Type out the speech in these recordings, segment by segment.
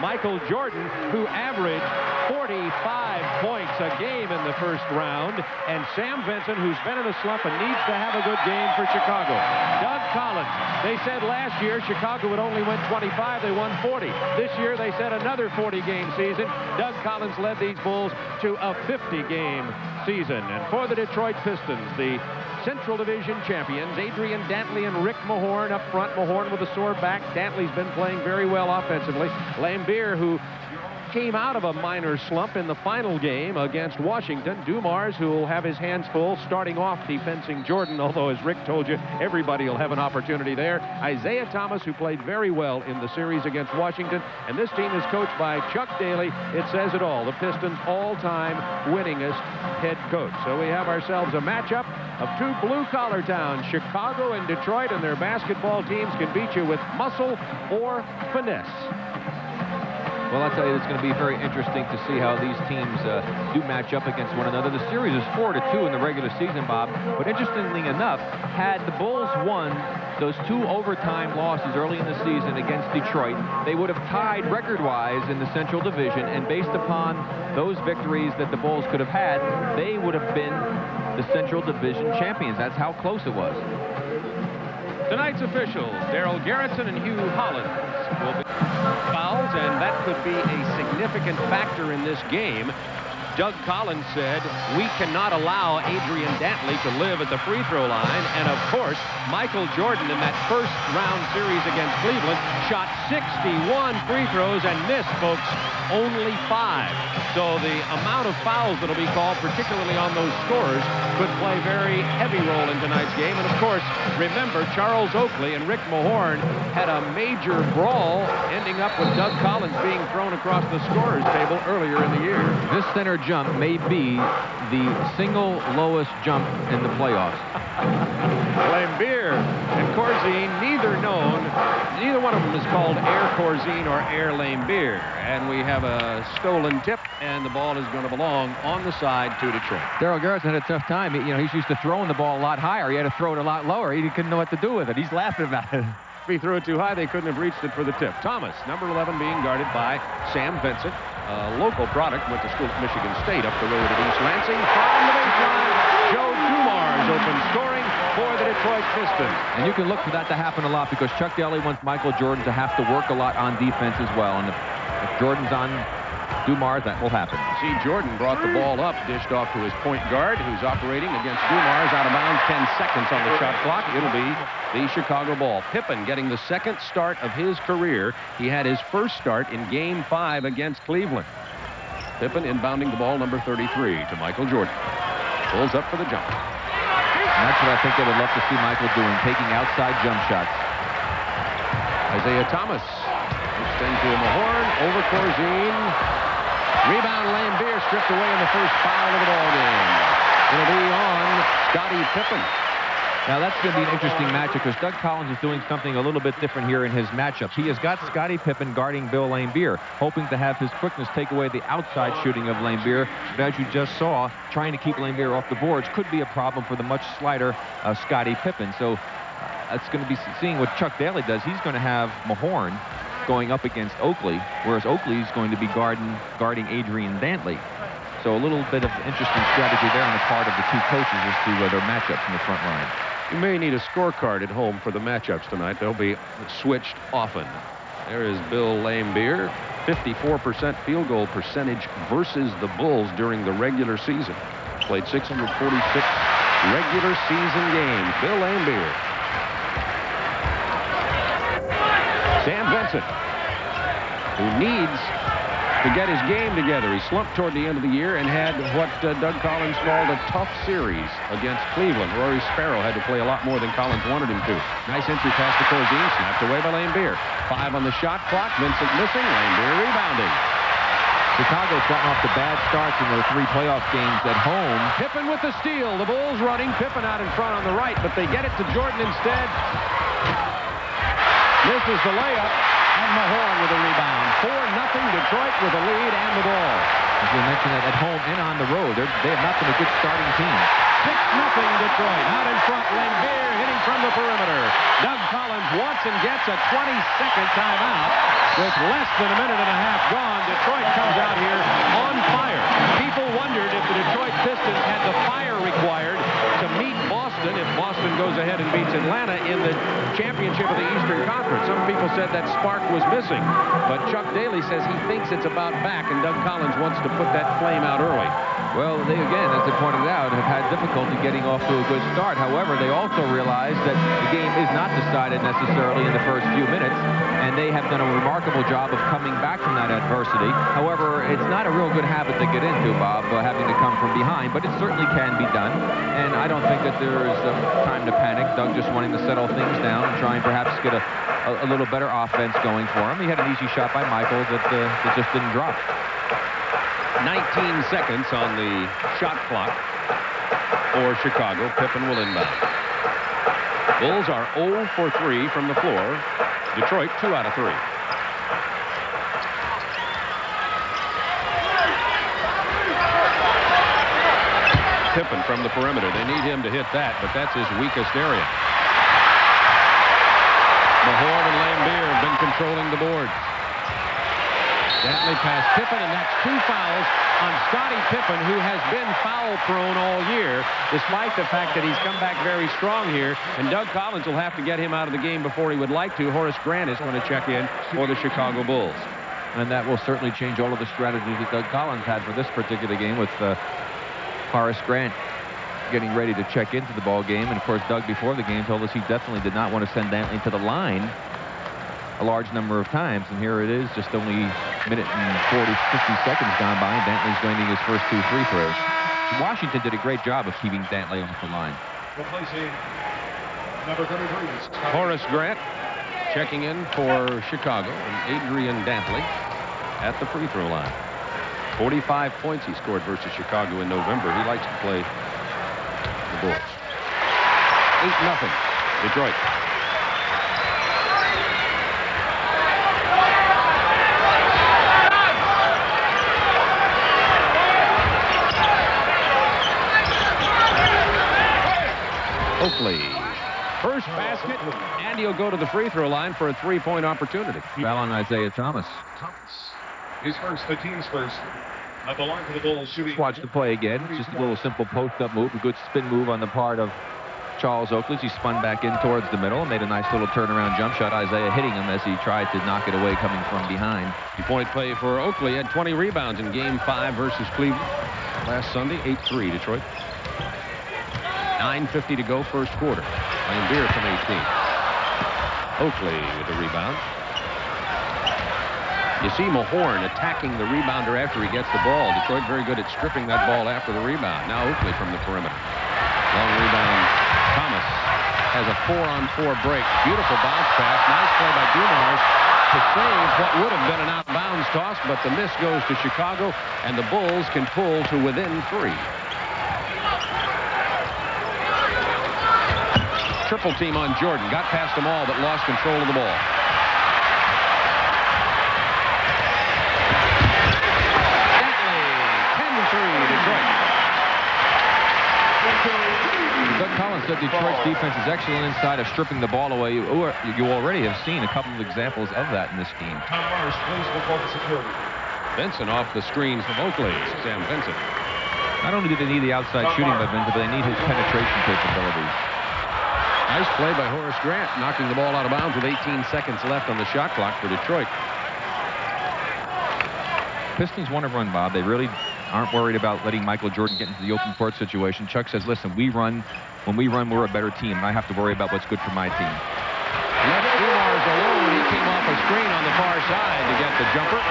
Michael Jordan, who averaged 45 points a game in the first round, and Sam Vincent, who's been in a slump and needs to have a good game for Chicago. Doug Collins, they said last year Chicago would only win 25, they won 40. This year they said another 40-game season. Doug Collins led these Bulls to a 50-game season. And for the Detroit Pistons, the Central Division champions, Adrian Dantley and Rick Mahorn up front. Mahorn with a sore back. Dantley's been playing very well offensively. Lambier, who came out of a minor slump in the final game against Washington. Dumars, who will have his hands full starting off defending Jordan, although, as Rick told you, everybody will have an opportunity there. Isaiah Thomas, who played very well in the series against Washington. And this team is coached by Chuck Daly. It says it all. The Pistons' all-time winningest head coach. So we have ourselves a matchup of two blue-collar towns, Chicago and Detroit, and their basketball teams can beat you with muscle or finesse. Well, I'll tell you, it's going to be very interesting to see how these teams do match up against one another. The series is 4-2 in the regular season, Bob. But interestingly enough, had the Bulls won those 2 overtime losses early in the season against Detroit, they would have tied record-wise in the Central Division. And based upon those victories that the Bulls could have had, they would have been the Central Division champions. That's how close it was. Tonight's officials, Darryl Garrettson and Hugh Hollins, will be fouls, and that could be a significant factor in this game. Doug Collins said, we cannot allow Adrian Dantley to live at the free throw line. And of course, Michael Jordan in that first round series against Cleveland shot 61 free throws and missed, folks, only 5. So the amount of fouls that'll be called, particularly on those scorers, could play a very heavy role in tonight's game. And of course, remember, Charles Oakley and Rick Mahorn had a major brawl, ending up with Doug Collins being thrown across the scorers table earlier in the year. This center jump may be the single lowest jump in the playoffs. Lambier and Corzine, neither one of them is called Air Corzine or Air Lambier. And we have a stolen tip, and the ball is going to belong on the side to Detroit. Darryl Garrettson had a tough time. He's used to throwing the ball a lot higher. He had to throw it a lot lower. He couldn't know what to do with it. He's laughing about it. If he threw it too high, they couldn't have reached it for the tip. Thomas, number 11, being guarded by Sam Vincent. A local product, went to school at Michigan State up the road at East Lansing. From the baseline, Joe Dumars open scoring for the Detroit Pistons. And you can look for that to happen a lot because Chuck Daly wants Michael Jordan to have to work a lot on defense as well. And if Jordan's on Dumars, that will happen. See, Jordan brought the ball up, dished off to his point guard, who's operating against Dumars, out of bounds, 10 seconds on the shot clock. It'll be the Chicago ball. Pippen getting the second start of his career. He had his first start in Game 5 against Cleveland. Pippen inbounding the ball, number 33, to Michael Jordan. Pulls up for the jump. And that's what I think they would love to see Michael doing, taking outside jump shots. Isaiah Thomas extends to Mahorn, over Corzine. Rebound, Lambier stripped away in the first foul of the ball game. It'll be on Scottie Pippen. Now that's going to be an interesting matchup because Doug Collins is doing something a little bit different here in his matchups. He has got Scottie Pippen guarding Bill Lambier, hoping to have his quickness take away the outside shooting of Lambier. But as you just saw, trying to keep Lambier off the boards could be a problem for the much slighter Scottie Pippen. So that's going to be seeing what Chuck Daly does. He's going to have Mahorn going up against Oakley, whereas Oakley is going to be guarding Adrian Dantley. So a little bit of interesting strategy there on the part of the two coaches as to their matchups in the front line. You may need a scorecard at home for the matchups tonight. They'll be switched often. There is Bill Lambier, 54% field goal percentage versus the Bulls during the regular season. Played 646 regular season games. Bill Lambier. Sam Vincent, who needs to get his game together. He slumped toward the end of the year and had what Doug Collins called a tough series against Cleveland. Rory Sparrow had to play a lot more than Collins wanted him to. Nice entry pass to Corzine, snapped away by Lambier. 5 on the shot clock, Vincent missing, Lambier rebounding. Chicago's gotten off to bad starts in their 3 playoff games at home. Pippen with the steal. The Bulls running, Pippen out in front on the right, but they get it to Jordan instead. Misses the layup, and Mahorn with a rebound. 4-0 Detroit with the lead and the ball. As we mentioned, that at home and on the road, they have not been a good starting team. 6-0 Detroit. Out in front, Lambier hitting from the perimeter. Doug Collins wants and gets a 20-second timeout with less than a minute and a half Detroit comes out here on fire. People wondered if the Detroit Pistons had the fire required to meet Boston if Boston goes ahead and beats Atlanta in the championship of the Eastern Conference. Some people said that spark was missing, but Chuck Daly says he thinks it's about back, and Doug Collins wants to put that flame out early. Well, they, again, as they pointed out, have had difficulty getting off to a good start. However, they also realize that the game is not decided necessarily in the first few minutes, and they have done a remarkable job of coming back from that adversity. However, it's not a real good habit to get into, Bob, having to come from behind, but it certainly can be done, and I don't think that there is time to panic. Doug just wanting to settle things down and try and perhaps get a little better offense going for him. He had an easy shot by Michael that just didn't drop. 19 seconds on the shot clock for Chicago. Pippen will inbound. Bulls are 0 for 3 from the floor. Detroit 2 out of 3. Pippen from the perimeter. They need him to hit that, but that's his weakest area. Mahorn and Lambier have been controlling the boards. Dantley past Pippen, and that's 2 fouls on Scottie Pippen, who has been foul-prone all year, despite the fact that he's come back very strong here. And Doug Collins will have to get him out of the game before he would like to. Horace Grant is going to check in for the Chicago Bulls. And that will certainly change all of the strategies that Doug Collins had for this particular game, with Horace Grant getting ready to check into the ball game. And of course, Doug before the game told us he definitely did not want to send Dantley to the line a large number of times, and here it is, just only a minute and 50 seconds gone by, and Dantley's going to his first 2 free throws. Washington did a great job of keeping Dantley off the line. Replacing number 33. Horace Grant checking in for Chicago, and Adrian Dantley at the free throw line. 45 points he scored versus Chicago in November. He likes to play the Bulls. 8-0 Detroit. Oakley, first basket, and he'll go to the free throw line for a 3-point opportunity. Foul on Isaiah Thomas. His first, the team's first. At the line for the Bulls, shooting. Watch the play again. Just a little simple post-up move, a good spin move on the part of Charles Oakley. He spun back in towards the middle and made a nice little turnaround jump shot. Isaiah hitting him as he tried to knock it away coming from behind. 2-point play for Oakley. Had 20 rebounds in Game 5 versus Cleveland last Sunday. 8-3 Detroit. 9:50 to go, first quarter. Lambier from 18. Oakley with the rebound. You see Mahorn attacking the rebounder after he gets the ball. Detroit very good at stripping that ball after the rebound. Now Oakley from the perimeter. Long rebound. Thomas has a 4-on-4 break. Beautiful bounce pass. Nice play by Dumars to save what would have been an out-of-bounds toss, but the miss goes to Chicago, and the Bulls can pull to within 3. Triple team on Jordan. Got past them all, but lost control of the ball. Doug Collins said Detroit's defense is excellent inside of stripping the ball away. You already have seen a couple of examples of that in this game. Benson off the screen from Oakley. Sam Benson. Not only do they need the outside shooting by Benson, but they need his penetration capabilities. Nice play by Horace Grant, knocking the ball out of bounds with 18 seconds left on the shot clock for Detroit. Pistons want to run, Bob. They really aren't worried about letting Michael Jordan get into the open court situation. Chuck says, listen, when we run, we're a better team. I have to worry about what's good for my team. Left Dumars alone. He came off a screen on the far side to get the jumper.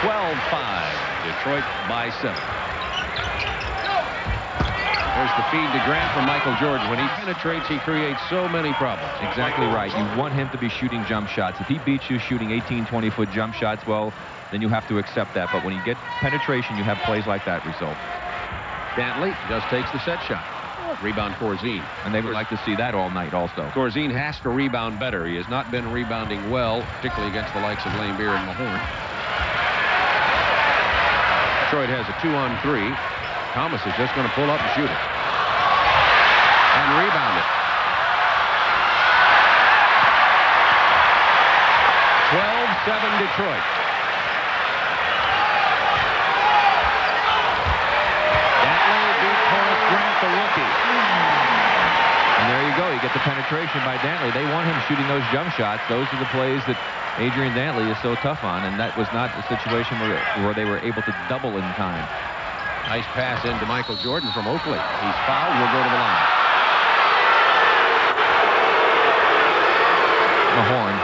12-5. Detroit by 7. There's the feed to Grant from Michael Jordan. When he penetrates, he creates so many problems. Exactly right. You want him to be shooting jump shots. If he beats you shooting 18, 20-foot jump shots, well, then you have to accept that. But when you get penetration, you have plays like that result. Dantley just takes the set shot. Rebound Corzine. And they would like to see that all night also. Corzine has to rebound better. He has not been rebounding well, particularly against the likes of Lambier and Mahorn. Detroit has a 2-on-3. Thomas is just going to pull up and shoot it. And rebound it. 12-7 Detroit. get the penetration by Dantley. They want him shooting those jump shots. Those are the plays that Adrian Dantley is so tough on, and that was not the situation where they were able to double in time. Nice pass into Michael Jordan from Oakley. He's fouled. Will go to the line. Mahorn.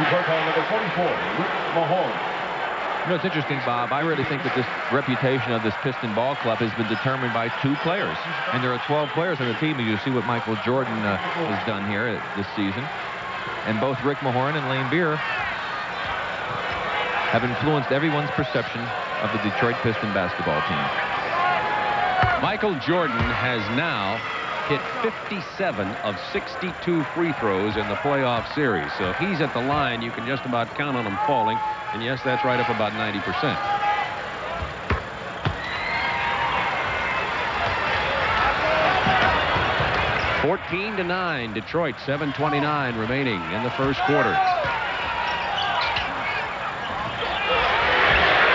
Number 44, Rick Mahorn. You know, it's interesting, Bob. I really think that this reputation of this Piston ball club has been determined by 2 players. And there are 12 players on the team. You see what Michael Jordan has done here this season. And both Rick Mahorn and Lane Beer have influenced everyone's perception of the Detroit Piston basketball team. Michael Jordan has now hit 57 of 62 free throws in the playoff series. So if he's at the line, you can just about count on him falling. And yes, that's right up about 90%. (14-9) Detroit. 7:29 remaining in the first quarter.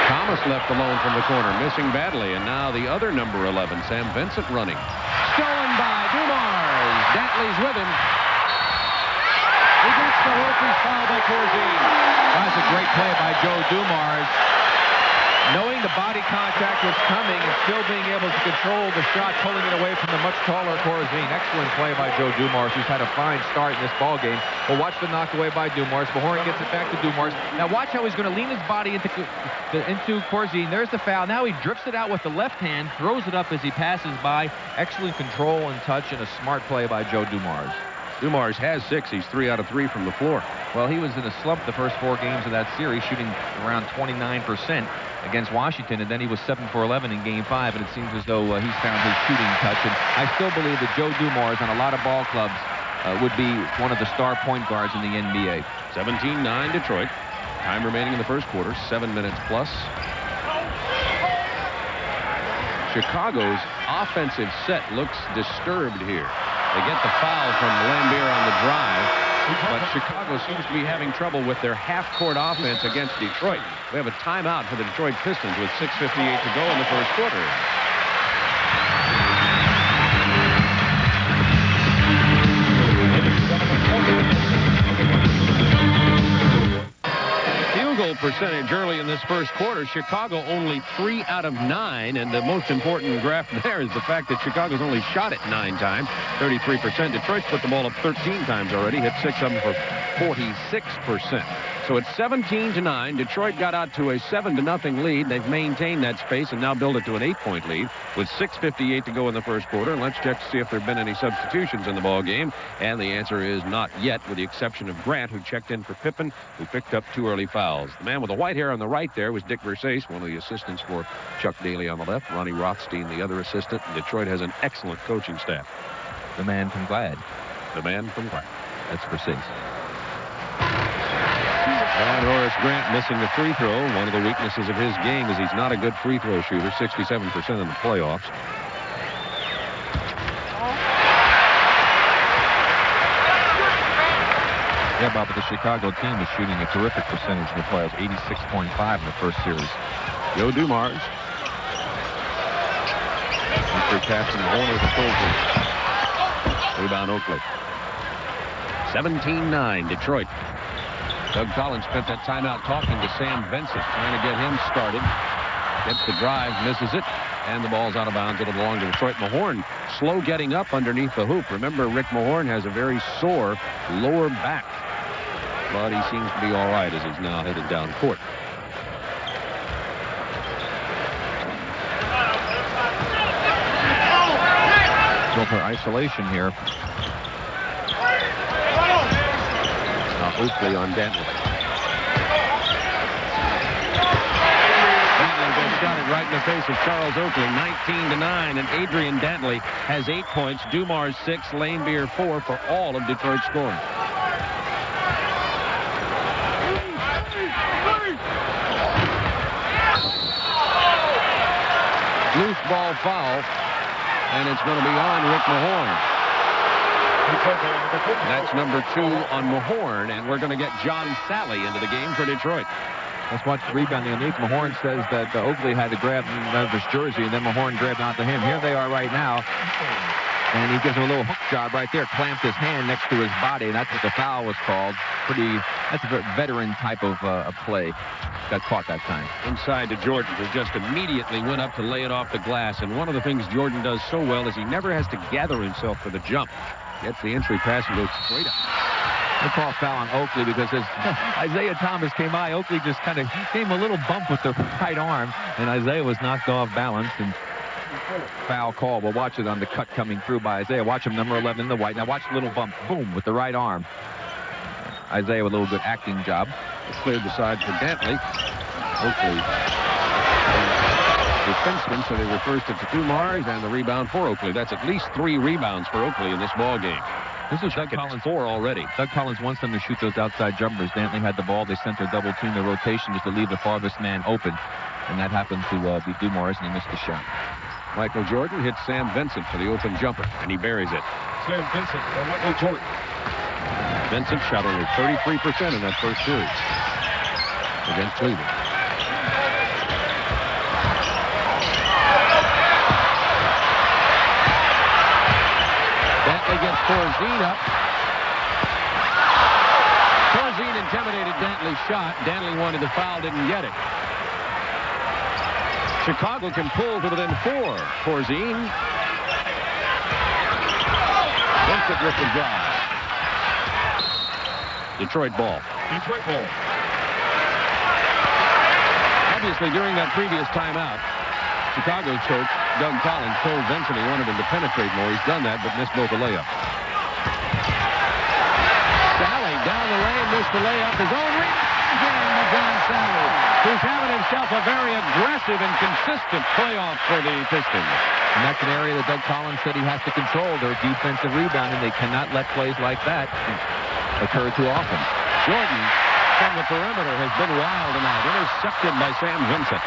Thomas left alone from the corner, missing badly, and now the other number 11, Sam Vincent, running. Stolen by Dumars. Dantley's with him. He gets the hoop. He's fouled by Corzine. That's a great play by Joe Dumars. Knowing the body contact was coming and still being able to control the shot, pulling it away from the much taller Corzine. Excellent play by Joe Dumars, who's had a fine start in this ball game. Well, watch the knock away by Dumars. Mahorn gets it back to Dumars. Now watch how he's going to lean his body into Corzine. There's the foul. Now he drifts it out with the left hand, throws it up as he passes by. Excellent control and touch, and a smart play by Joe Dumars. Dumars has 6. He's 3 out of 3 from the floor. Well, he was in a slump the first 4 games of that series, shooting around 29% against Washington, and then he was 7 for 11 in Game 5, and it seems as though he's found his shooting touch. And I still believe that Joe Dumars on a lot of ball clubs would be one of the star point guards in the NBA. 17-9 Detroit. Time remaining in the first quarter, 7 minutes plus. Chicago's offensive set looks disturbed here. They get the foul from Lambier on the drive, but Chicago seems to be having trouble with their half-court offense against Detroit. We have a timeout for the Detroit Pistons with 6:58 to go in the first quarter. Field goal percentage early in this first quarter. Chicago only 3 out of 9, and the most important graph there is the fact that Chicago's only shot it 9 times, 33%. Detroit's put the ball up 13 times already, hit 6 of them for 46%. So it's 17-9. Detroit got out to a 7-0 lead. They've maintained that space and now built it to an 8-point lead with 6:58 to go in the first quarter. And let's check to see if there have been any substitutions in the ball game. And the answer is not yet, with the exception of Grant, who checked in for Pippen, who picked up 2 early fouls. The man with the white hair on the right there was Dick Versace, one of the assistants for Chuck Daly on the left. Ronnie Rothstein, the other assistant. Detroit has an excellent coaching staff. The man from Glad. The man from Glad. That's Versace. And Horace Grant missing the free throw. One of the weaknesses of his game is he's not a good free throw shooter, 67% in the playoffs. Yeah, Bob, but the Chicago team is shooting a terrific percentage in the playoffs, 86.5 in the first series. Joe Dumars. Mr. Caston Horner the full. Rebound Oakley. 17-9 Detroit. Doug Collins spent that timeout talking to Sam Vincent, trying to get him started. Gets the drive, misses it, and the ball's out of bounds. It'll belong to Detroit. Mahorn slow getting up underneath the hoop. Remember, Rick Mahorn has a very sore lower back, but he seems to be all right as he's now headed down court. So for isolation here. Oakley on Dantley. Dantley just shot it right in the face of Charles Oakley. 19-9, and Adrian Dantley has 8 points. Dumars 6, Lanebeer 4 for all of Detroit's scoring. Loose ball foul, and it's going to be on Rick Mahorn. That's number 2 on Mahorn, and we're going to get John Sally into the game for Detroit. Let's watch the rebounding underneath. Mahorn says that Oakley had to grab his jersey, and then Mahorn grabbed onto him. Here they are right now. And he gives him a little hook job right there, clamped his hand next to his body, and that's what the foul was called. That's a veteran type of play. Got caught that time. Inside to Jordan, who just immediately went up to lay it off the glass. And one of the things Jordan does so well is he never has to gather himself for the jump. Gets the entry pass and goes straight up. They call foul on Oakley because as Isaiah Thomas came by, Oakley just kind of gave him a little bump with the right arm, and Isaiah was knocked off balance, and foul call. We'll watch it on the cut coming through by Isaiah. Watch him, number 11 in the white. Now watch the little bump, boom, with the right arm. Isaiah with a little good acting job. It's cleared the side for Dantley. Oakley defenseman, so he refers to Dumars, and the rebound for Oakley. That's at least 3 rebounds for Oakley in this ball game. This is Doug Collins. 4 already. Doug Collins wants them to shoot those outside jumpers. Dantley had the ball. They sent their double team. Their rotation is to leave the farthest man open, and that happened to be Dumars, and he missed the shot. Michael Jordan hits Sam Vincent for the open jumper, and he buries it. Sam Vincent for Michael Jordan. Vincent shot only 33% in that first series against Cleveland. Dantley gets Corzine up. Corzine intimidated Dantley's shot. Dantley wanted the foul, didn't get it. Chicago can pull to within 4. Corzine. Vincent with the drive. Detroit ball. Detroit ball. Obviously, during that previous timeout, Chicago's coach, Doug Collins, told Vincent he wanted him to penetrate more. He's done that, but missed both the layup. Sally down the lane, missed the layup. His own rebound again to John Sally, who's having himself a very aggressive and consistent playoff for the Pistons. And that's an area that Doug Collins said he has to control, their defensive rebounding. They cannot let plays like that occur too often. Jordan from the perimeter has been wild tonight. Intercepted by Sam Vincent.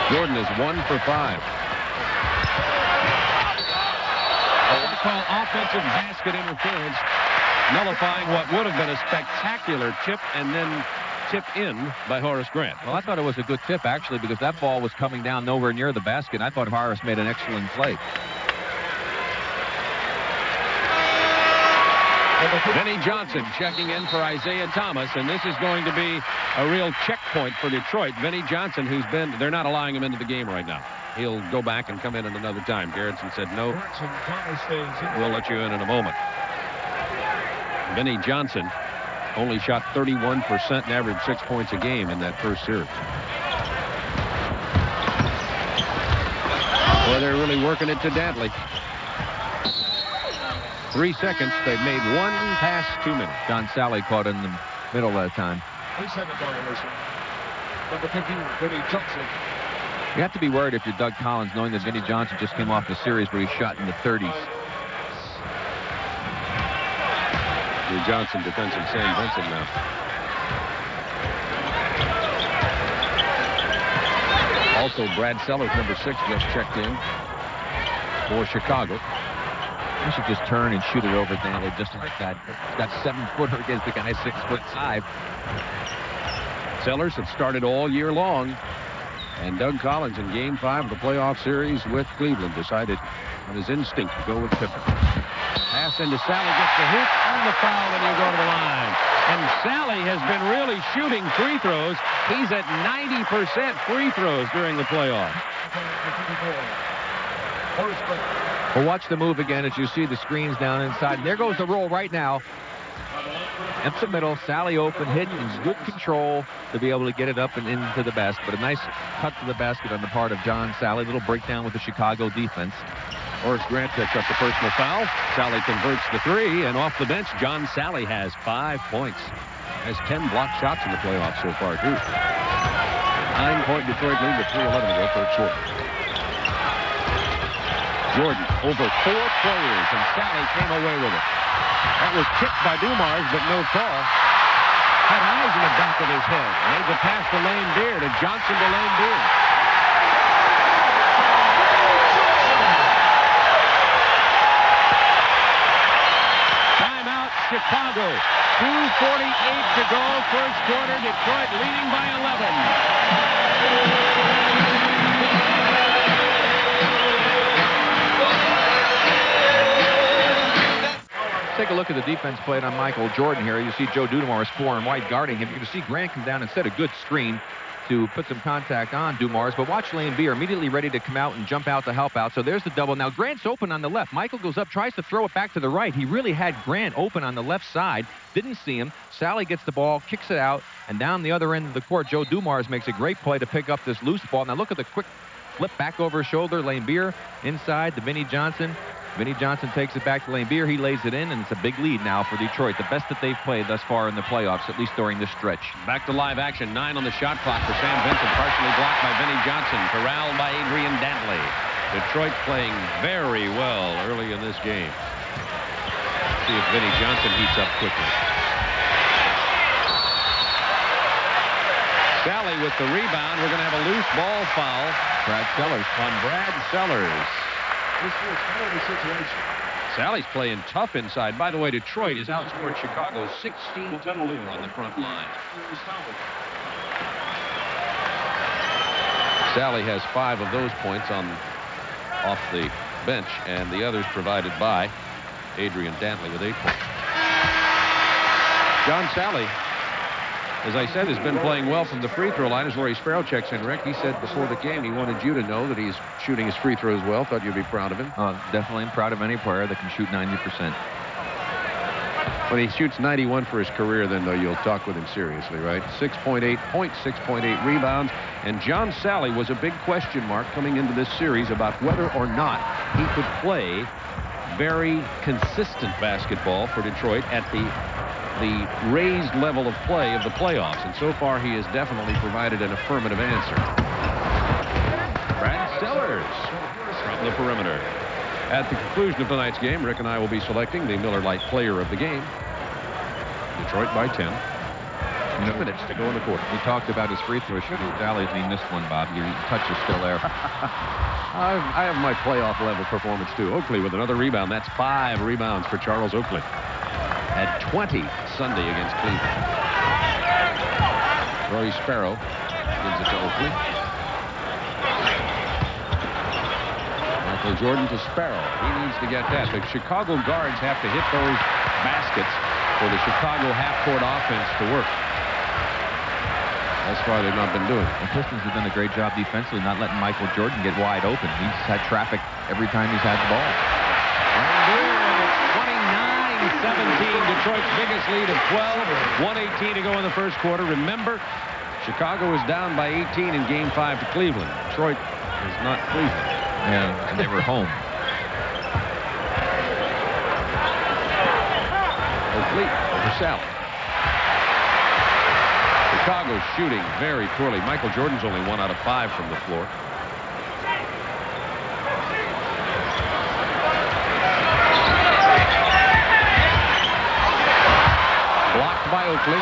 Jordan is 1 for 5. What we call offensive basket interference, nullifying what would have been a spectacular tip and then tip in by Horace Grant. Well, I thought it was a good tip, actually, because that ball was coming down nowhere near the basket. I thought Horace made an excellent play. Vinnie Johnson checking in for Isaiah Thomas, and this is going to be a real checkpoint for Detroit. Vinnie Johnson, they're not allowing him into the game right now. He'll go back and come in at another time. Gerritsen said no. We'll let you in a moment. Vinnie Johnson only shot 31% and averaged 6 points a game in that first series. Boy, they're really working it to Dantley. 3 seconds. They've made 1 pass 2 minutes. John Sally caught in the middle of that time. 3-second violation. Number 15, Vinnie Johnson. You have to be worried if you're Doug Collins, knowing that Vinnie Johnson just came off the series where he shot in the 30s. Vinnie Johnson defensive Sam Vincent now. Also, Brad Sellers, number 6, just checked in for Chicago. You should just turn and shoot it over Dantley just like that. He's got 7-footer against the guy 6'5". Sellers have started all year long. And Doug Collins in Game 5 of the playoff series with Cleveland decided on his instinct to go with Pippen. Pass into Sally, gets the hoop and the foul, and you go to the line. And Sally has been really shooting free throws. He's at 90% free throws during the playoffs. Well, watch the move again as you see the screens down inside. And there goes the roll right now. Up the middle, Sally open, hit, and good control to be able to get it up and into the basket. But a nice cut to the basket on the part of John Sally. Little breakdown with the Chicago defense. Horace Grant picks up the personal foul. Sally converts the 3, and off the bench, John Sally has 5 points. Has 10 blocked shots in the playoffs so far, too. 9-point Detroit lead with 3:11 to go, first quarter. Jordan over 4 players, and Sally came away with it. That was kicked by Dumars, but no call. Had eyes in the back of his head. Made the pass to Lane Beard, and Johnson to Lane Beard. Timeout, Chicago. 2:48 to go, first quarter. Detroit leading by 11. take a look at the defense played on Michael Jordan here. You see Joe Dumars 4 and white guarding him. You can see Grant come down and set a good screen to put some contact on Dumars, but watch Lane Beer immediately ready to come out and jump out to help out. So there's the double. Now Grant's open on the left. Michael goes up, tries to throw it back to the right. He really had Grant open on the left side. Didn't see him. Sally gets the ball, kicks it out, and down the other end of the court, Joe Dumars makes a great play to pick up this loose ball. Now look at the quick flip back over his shoulder. Lane Beer inside to Vinnie Johnson. Vinnie Johnson takes it back to Lane Beer. He lays it in, and it's a big lead now for Detroit. The best that they've played thus far in the playoffs, at least during this stretch. Back to live action. 9 on the shot clock for Sam Vincent. Partially blocked by Vinnie Johnson. Corralled by Adrian Dantley. Detroit playing very well early in this game. See if Vinnie Johnson heats up quickly. Sally with the rebound. We're going to have a loose ball foul. Brad Sellers. On Brad Sellers. This was kind of a situation. Sally's playing tough inside. By the way, Detroit has outscored Chicago 16-10 on the front line. Sally has 5 of those points off the bench, and the others provided by Adrian Dantley with 8 points. John Sally, as I said, has been playing well from the free throw line. As Rory Sparrow checks in, Rick, he said before the game he wanted you to know that he's shooting his free throws well. Thought you'd be proud of him. Definitely proud of any player that can shoot 90%. When he shoots 91 for his career, then, though, you'll talk with him seriously, right? 6.8 points, 6.8 rebounds. And John Sally was a big question mark coming into this series about whether or not he could play very consistent basketball for Detroit at the raised level of play of the playoffs. And so far, he has definitely provided an affirmative answer. Brad Sellers from the perimeter. At the conclusion of tonight's game, Rick and I will be selecting the Miller Lite player of the game. Detroit by 10. 2 minutes to go in the quarter. We talked about his free throw shooting tallies, and he missed one, Bob. Your touch is still there. I have my playoff level performance, too. Oakley with another rebound. That's 5 rebounds for Charles Oakley. Had 20 Sunday against Cleveland. Rory Sparrow gives it to Oakley. Michael Jordan to Sparrow. He needs to get that. The Chicago guards have to hit those baskets for the Chicago half-court offense to work. That's why they've not been doing it. The Pistons have done a great job defensively, not letting Michael Jordan get wide open. He's had traffic every time he's had the ball. And it's 29-17. Detroit's biggest lead of 12. 1:18 to go in the first quarter. Remember, Chicago was down by 18 in Game 5 to Cleveland. Detroit is not Cleveland. Yeah, and they were home. Oakley over Sally. Chicago's shooting very poorly. Michael Jordan's only 1 out of 5 from the floor. Blocked by Oakley.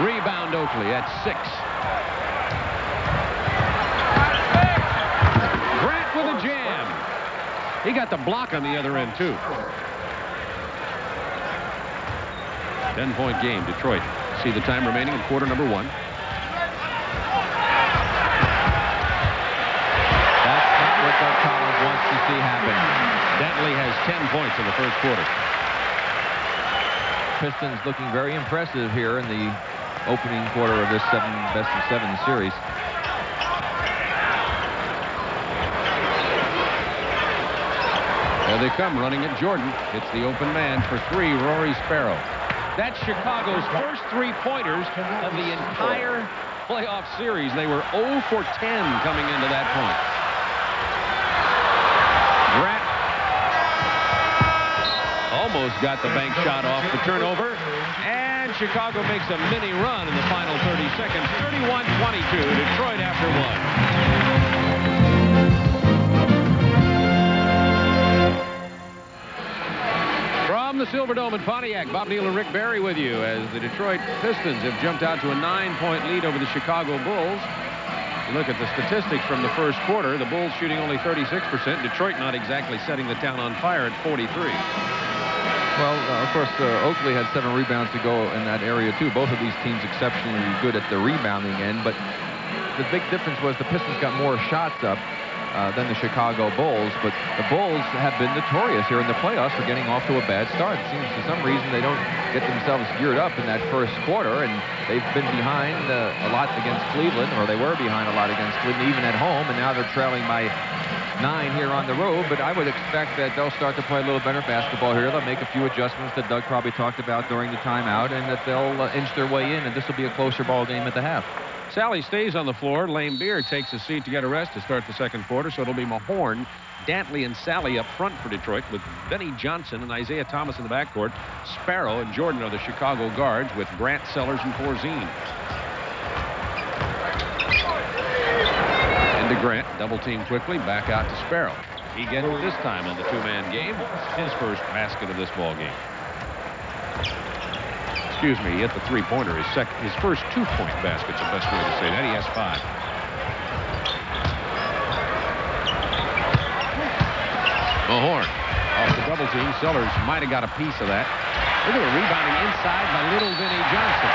Rebound Oakley at 6. Grant with a jam. He got the block on the other end, too. 10-point game, Detroit. See the time remaining in quarter number 1. That's not what Doug Collins wants to see happen. Dantley has 10 points in the first quarter. Pistons looking very impressive here in the opening quarter of this best-of-7 series. There they come, running at Jordan. It's the open man for 3, Rory Sparrow. That's Chicago's first 3-pointers of the entire playoff series. They were 0 for 10 coming into that point. Grant almost got the bank shot off the turnover. And Chicago makes a mini run in the final 30 seconds. 31-22. Detroit after 1. From the Silverdome in Pontiac, Bob Neal and Rick Barry with you as the Detroit Pistons have jumped out to a 9-point lead over the Chicago Bulls. Look at the statistics from the first quarter. The Bulls shooting only 36%. Detroit not exactly setting the town on fire at 43. Well, of course, Oakley had 7 rebounds to go in that area, too. Both of these teams exceptionally good at the rebounding end, but the big difference was the Pistons got more shots up than the Chicago Bulls, but the Bulls have been notorious here in the playoffs for getting off to a bad start. It seems for some reason they don't get themselves geared up in that first quarter, and they've been behind a lot against Cleveland, or they were behind a lot against Cleveland, even at home, and now they're trailing by 9 here on the road. But I would expect that they'll start to play a little better basketball here. They'll make a few adjustments that Doug probably talked about during the timeout, and that they'll inch their way in, and this will be a closer ball game at the half. Sally stays on the floor. Lambier takes a seat to get a rest to start the second quarter, so it'll be Mahorn, Dantley, and Sally up front for Detroit, with Benny Johnson and Isaiah Thomas in the backcourt. Sparrow and Jordan are the Chicago guards, with Grant, Sellers, and Corzine. Into Grant, double team quickly, back out to Sparrow. He gets it this time on the two-man game. His first basket of this ball game. Excuse me, he hit the three-pointer. His first two-point basket's the best way to say that. He has 5. Mahorn off the double team. Sellers might have got a piece of that. Look at the rebounding inside by little Vinny Johnson.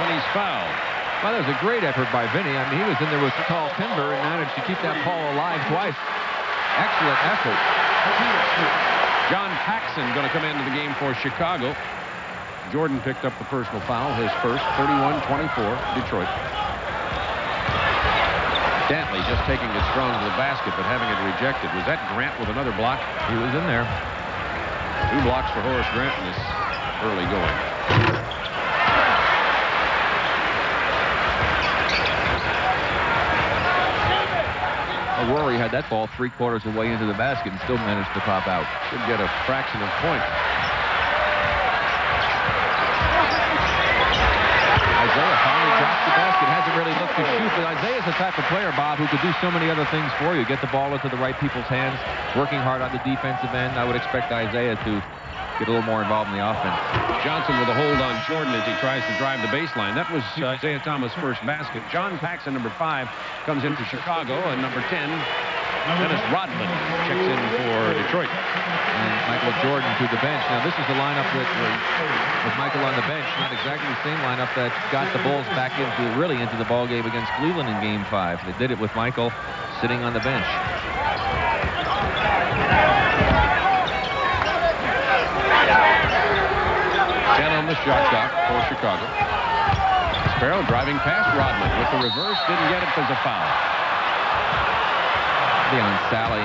When he's fouled. Well, that was a great effort by Vinny. I mean, he was in there with tall timber and managed to keep that ball alive twice. Excellent effort. John Paxson going to come into the game for Chicago. Jordan picked up the personal foul, his first, 31-24, Detroit. Dantley just taking it strong to the basket, but having it rejected. Was that Grant with another block? He was in there. 2 blocks for Horace Grant in this early going. Rory had that ball 3/4 of the way into the basket and still managed to pop out. Should get a fraction of point. Isaiah finally drops the basket. Hasn't really looked to shoot, but Isaiah's the type of player, Bob, who could do so many other things for you. Get the ball into the right people's hands, working hard on the defensive end. I would expect Isaiah to get a little more involved in the offense. Johnson with a hold on Jordan as he tries to drive the baseline. That was Isaiah Thomas' first basket. John Paxson, number 5, comes in for Chicago, and number 10, Dennis Rodman, checks in for Detroit. And Michael Jordan to the bench. Now, this is the lineup that with Michael on the bench, not exactly the same lineup that got the Bulls back into the ball game against Cleveland in Game 5. They did it with Michael sitting on the bench. 10 on the shot clock for Chicago. Sparrow driving past Rodman with the reverse. Didn't get it because of foul. Beyond Sally.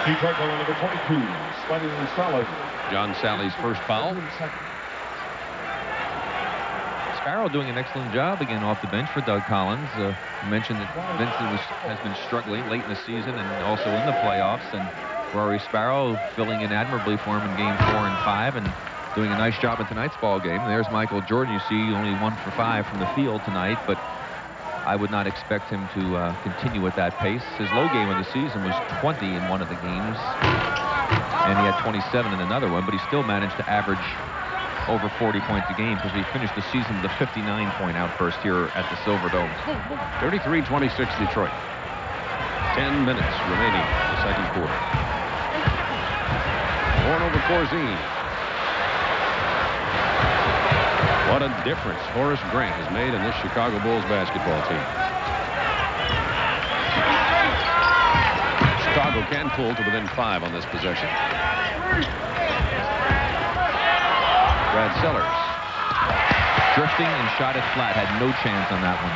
Detroit ball number 22, Sally Salad. John Sally's first foul. Sparrow doing an excellent job again off the bench for Doug Collins. You mentioned that Vincent has been struggling late in the season and also in the playoffs, and Rory Sparrow filling in admirably for him in Game 4 and 5 and doing a nice job in tonight's ball game. There's Michael Jordan. You see only 1 for 5 from the field tonight, but I would not expect him to continue at that pace. His low game of the season was 20 in one of the games, and he had 27 in another one, but he still managed to average over 40 points a game because he finished the season with a 59-point outburst here at the Silverdome. 33-26 Detroit. 10 minutes remaining in the second quarter. Horn over Corzine. What a difference Horace Grant has made in this Chicago Bulls basketball team. Chicago can pull to within 5 on this possession. Brad Sellers. Drifting and shot it flat. Had no chance on that one.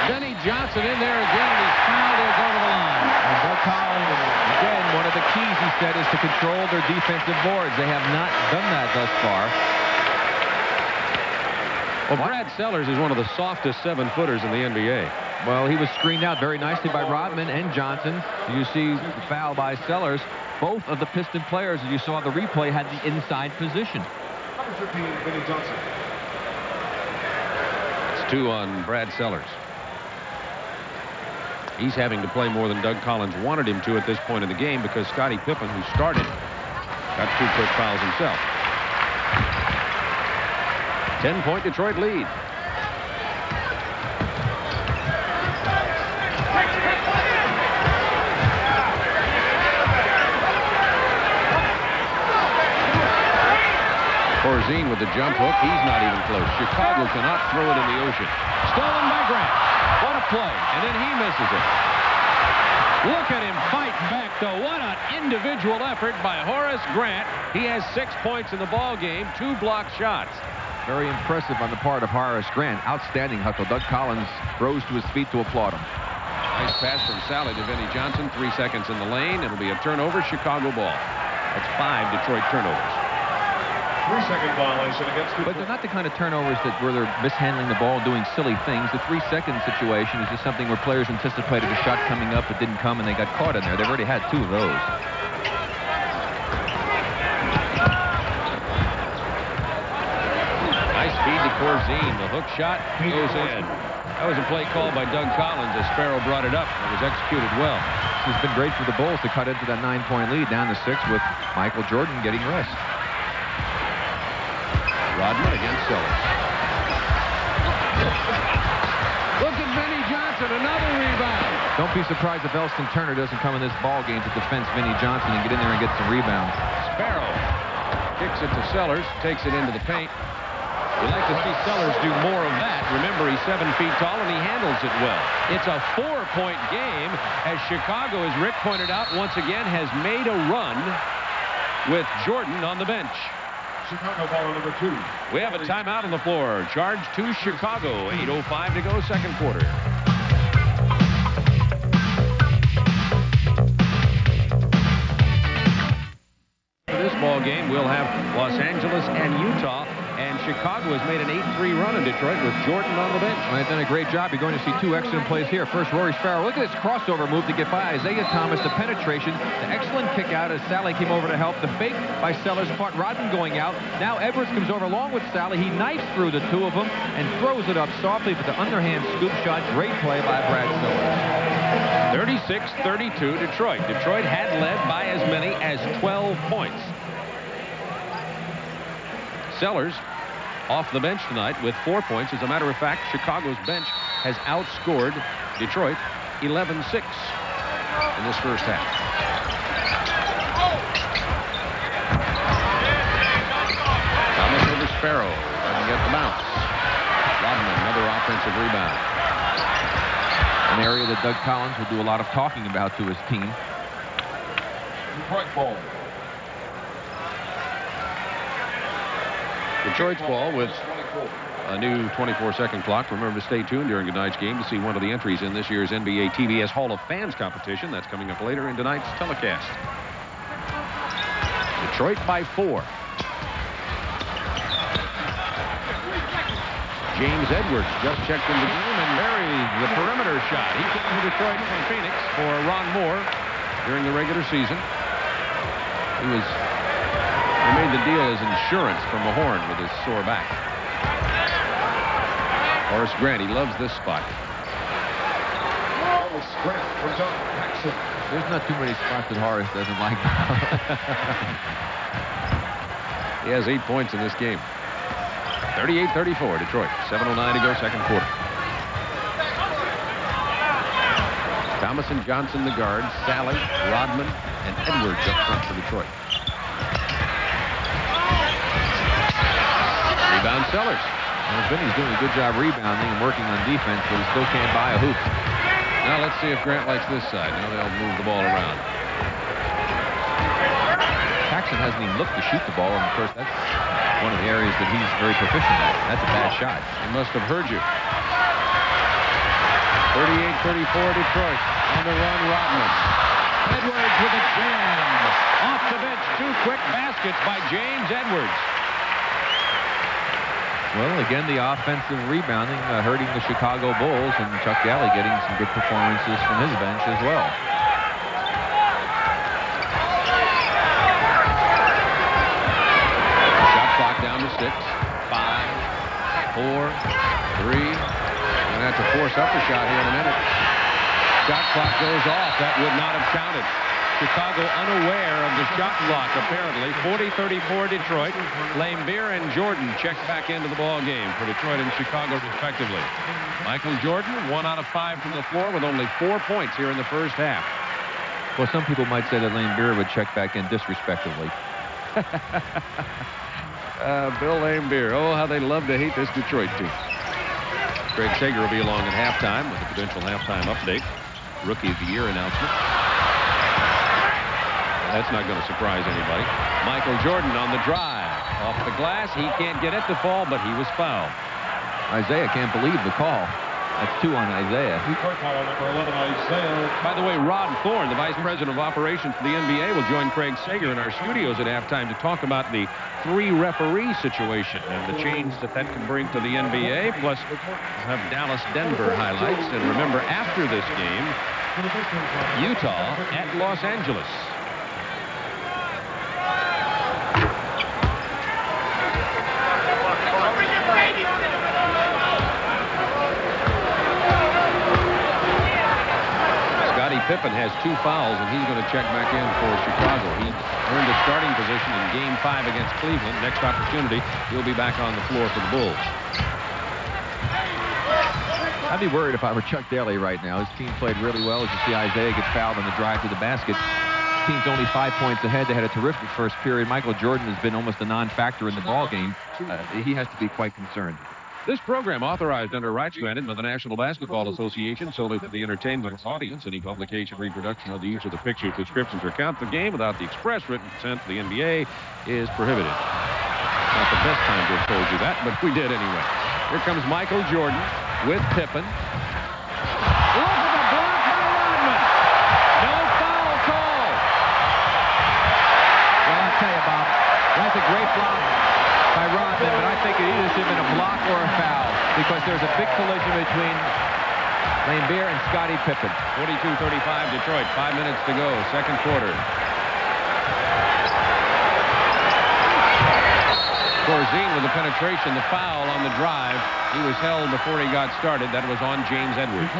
Benny Johnson in there again, and he's fouled. He'll go to the line. And Doug Collins, again, one of the keys, he said, is to control their defensive boards. They have not done that thus far. Well, Brad Sellers is one of the softest 7-footers in the NBA. Well, he was screened out very nicely by Rodman and Johnson. You see the foul by Sellers. Both of the Piston players, as you saw the replay, had the inside position. Number 15, Benny Johnson. It's 2 on Brad Sellers. He's having to play more than Doug Collins wanted him to at this point in the game because Scottie Pippen, who started, got 2 quick fouls himself. 10-point Detroit lead. Corzine with the jump hook. He's not even close. Chicago cannot throw it in the ocean. Stolen by Grant. What a play. And then he misses it. Look at him fight back, though. What an individual effort by Horace Grant. He has 6 points in the ball game, 2 blocked shots. Very impressive on the part of Horace Grant. Outstanding hustle. Doug Collins rose to his feet to applaud him. Nice pass from Sally to Vinnie Johnson. 3 seconds in the lane. It'll be a turnover. Chicago ball. That's 5 Detroit turnovers. 3-second violation against Detroit. But they're not the kind of turnovers where they're mishandling the ball and doing silly things. The 3-second situation is just something where players anticipated a shot coming up. It didn't come, and they got caught in there. They've already had 2 of those. Nice feed to Corzine. The hook shot goes in. That was a play called by Doug Collins as Sparrow brought it up. It was executed well. This has been great for the Bulls to cut into that 9-point lead down to 6 with Michael Jordan getting rest. Rodman against Sellers. Look at Vinnie Johnson, another rebound. Don't be surprised if Elston Turner doesn't come in this ball game to defend Vinnie Johnson and get in there and get some rebounds. Sparrow kicks it to Sellers, takes it into the paint. You'd like to see Sellers do more of that. Remember, he's 7 feet tall, and he handles it well. It's a 4-point game, as Chicago, as Rick pointed out, once again has made a run with Jordan on the bench. Chicago ball number 2. We have a timeout on the floor. Charge to Chicago. 8:05 to go, second quarter. For this ball game, we'll have Los Angeles and Utah. And Chicago has made an 8-3 run in Detroit with Jordan on the bench. Well, they've done a great job. You're going to see 2 excellent plays here. First, Rory Sparrow. Look at this crossover move to get by Isaiah Thomas. The penetration, the excellent kick out as Sally came over to help. The fake by Sellers caught Rodman going out. Now Edwards comes over along with Sally. He knifes through the 2 of them and throws it up softly for the underhand scoop shot. Great play by Brad Sellers. 36-32 Detroit. Detroit had led by as many as 12 points. Sellers off the bench tonight with 4 points. As a matter of fact, Chicago's bench has outscored Detroit 11-6 in this first half. Thomas over Sparrow. Doesn't get the bounce. Rodman, another offensive rebound. An area that Doug Collins will do a lot of talking about to his team. Detroit ball. Detroit's ball with a new 24-second clock. Remember to stay tuned during tonight's game to see one of the entries in this year's NBA TBS Hall of Fans competition. That's coming up later in tonight's telecast. Detroit by 4. James Edwards just checked in the game and buried the perimeter shot. He came to Detroit from Phoenix for Ron Moore during the regular season. He made the deal as insurance from a horn with his sore back. Horace Grant, he loves this spot. Horace Grant from John Paxson. There's not too many spots that Horace doesn't like. He has 8 points in this game. 38-34 Detroit. 7:09 to go, second quarter. Thomas and Johnson the guards. Sally, Rodman, and Edwards up front for Detroit. Rebound Sellers. Well, Vinny's doing a good job rebounding and working on defense, but he still can't buy a hoop. Now let's see if Grant likes this side. Now they'll move the ball around. Paxson hasn't even looked to shoot the ball, and of course that's one of the areas that he's very proficient at. That's a bad shot. He must have heard you. 38-34 Detroit. On the run, Rodman. Edwards with a jam. Off the bench, 2 quick baskets by James Edwards. Well, again, the offensive rebounding hurting the Chicago Bulls, and Chuck Daly getting some good performances from his bench as well. Shot clock down to 6, 5, 4, 3. We're going to have to force up a shot here in a minute. Shot clock goes off. That would not have counted. Chicago unaware of the shot clock, apparently. 40-34 Detroit. Laimbeer and Jordan checked back into the ball game for Detroit and Chicago, respectively. Michael Jordan, 1 out of 5 from the floor with only 4 points here in the first half. Well, some people might say that Laimbeer would check back in disrespectively. Bill Laimbeer. Oh, how they love to hate this Detroit team. Craig Sager will be along at halftime with a potential halftime update. Rookie of the Year announcement. That's not going to surprise anybody. Michael Jordan on the drive. Off the glass. He can't get it to fall, but he was fouled. Isaiah can't believe the call. That's 2 on Isaiah. By the way, Rod Thorne, the Vice President of Operations for the NBA, will join Craig Sager in our studios at halftime to talk about the 3-referee situation and the change that can bring to the NBA. Plus, we'll have Dallas-Denver highlights. And remember, after this game, Utah at Los Angeles. Pippen has 2 fouls, and he's going to check back in for Chicago. He earned a starting position in Game 5 against Cleveland. Next opportunity, he'll be back on the floor for the Bulls. I'd be worried if I were Chuck Daly right now. His team played really well. As you see, Isaiah gets fouled on the drive to the basket. His team's only 5 points ahead. They had a terrific first period. Michael Jordan has been almost a non-factor in the ballgame. He has to be quite concerned. This program authorized under rights granted by the National Basketball Association solely for the entertainment audience. Any publication, reproduction, or the use of the pictures, descriptions, or count of the game without the express written consent of the NBA is prohibited. Not the best time to have told you that, but we did anyway. Here comes Michael Jordan with Pippen. Look at the block by Rodman. No foul call. Well, I'll tell you, Bob, that's a great block by Rodman, but I think it either should have been a block or a foul because there's a big collision between Laimbeer and Scottie Pippen. 42-35 Detroit, 5 minutes to go, second quarter. Corzine with the penetration, the foul on the drive. He was held before he got started. That was on James Edwards.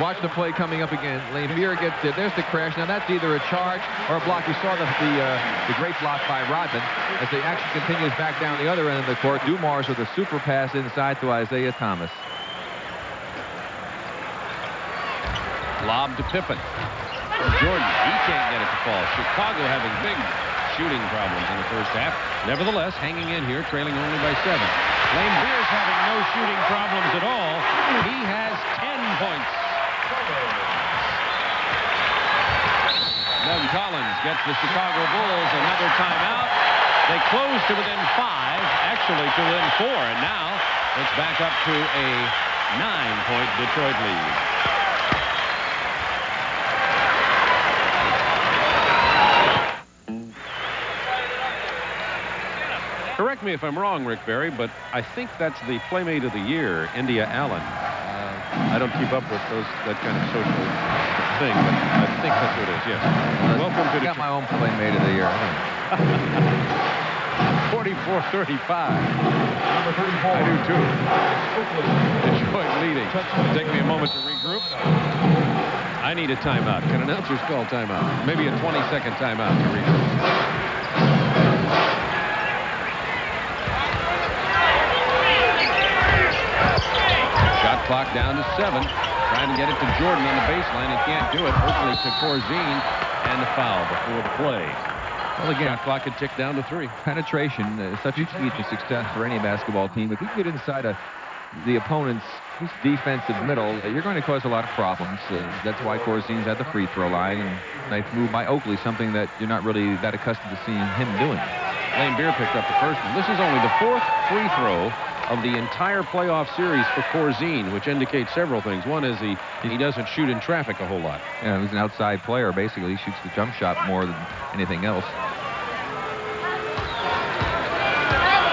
Watch the play coming up again. Laimbeer gets it. There's the crash. Now that's either a charge or a block. You saw the great block by Rodman as the action continues back down the other end of the court. Dumars with a super pass inside to Isaiah Thomas. Lob to Pippen. Jordan, he can't get it to fall. Chicago having big shooting problems in the first half. Nevertheless, hanging in here, trailing only by 7. Laimbeer's having no shooting problems at all. He has 10 points. Doug Collins gets the Chicago Bulls another timeout. They close to within 5, actually to within 4, and now it's back up to a 9-point Detroit lead. Correct me if I'm wrong, Rick Barry, but I think that's the Playmate of the Year, India Allen. I don't keep up with that kind of social thing, but I think that's what it is, yes. Welcome to I got my own Playmate of the Year. 44-35. I do too. Detroit leading. Take me a moment to regroup. I need a timeout. Can announcers call timeout? Maybe a 20-second timeout to regroup. Shot clock down to 7. Trying to get it to Jordan on the baseline. He can't do it. Oakley to Corzine, and the foul before the play. Well, again, shot clock had ticked down to 3. Penetration is such a key to success for any basketball team. If you get inside the opponent's defensive middle, you're going to cause a lot of problems. That's why Corzine's at the free throw line. And nice move by Oakley, something that you're not really that accustomed to seeing him doing. Laimbeer picked up the first one. This is only the 4th free throw of the entire playoff series for Corzine, which indicates several things. One is he doesn't shoot in traffic a whole lot. Yeah, he's an outside player, basically. He shoots the jump shot more than anything else.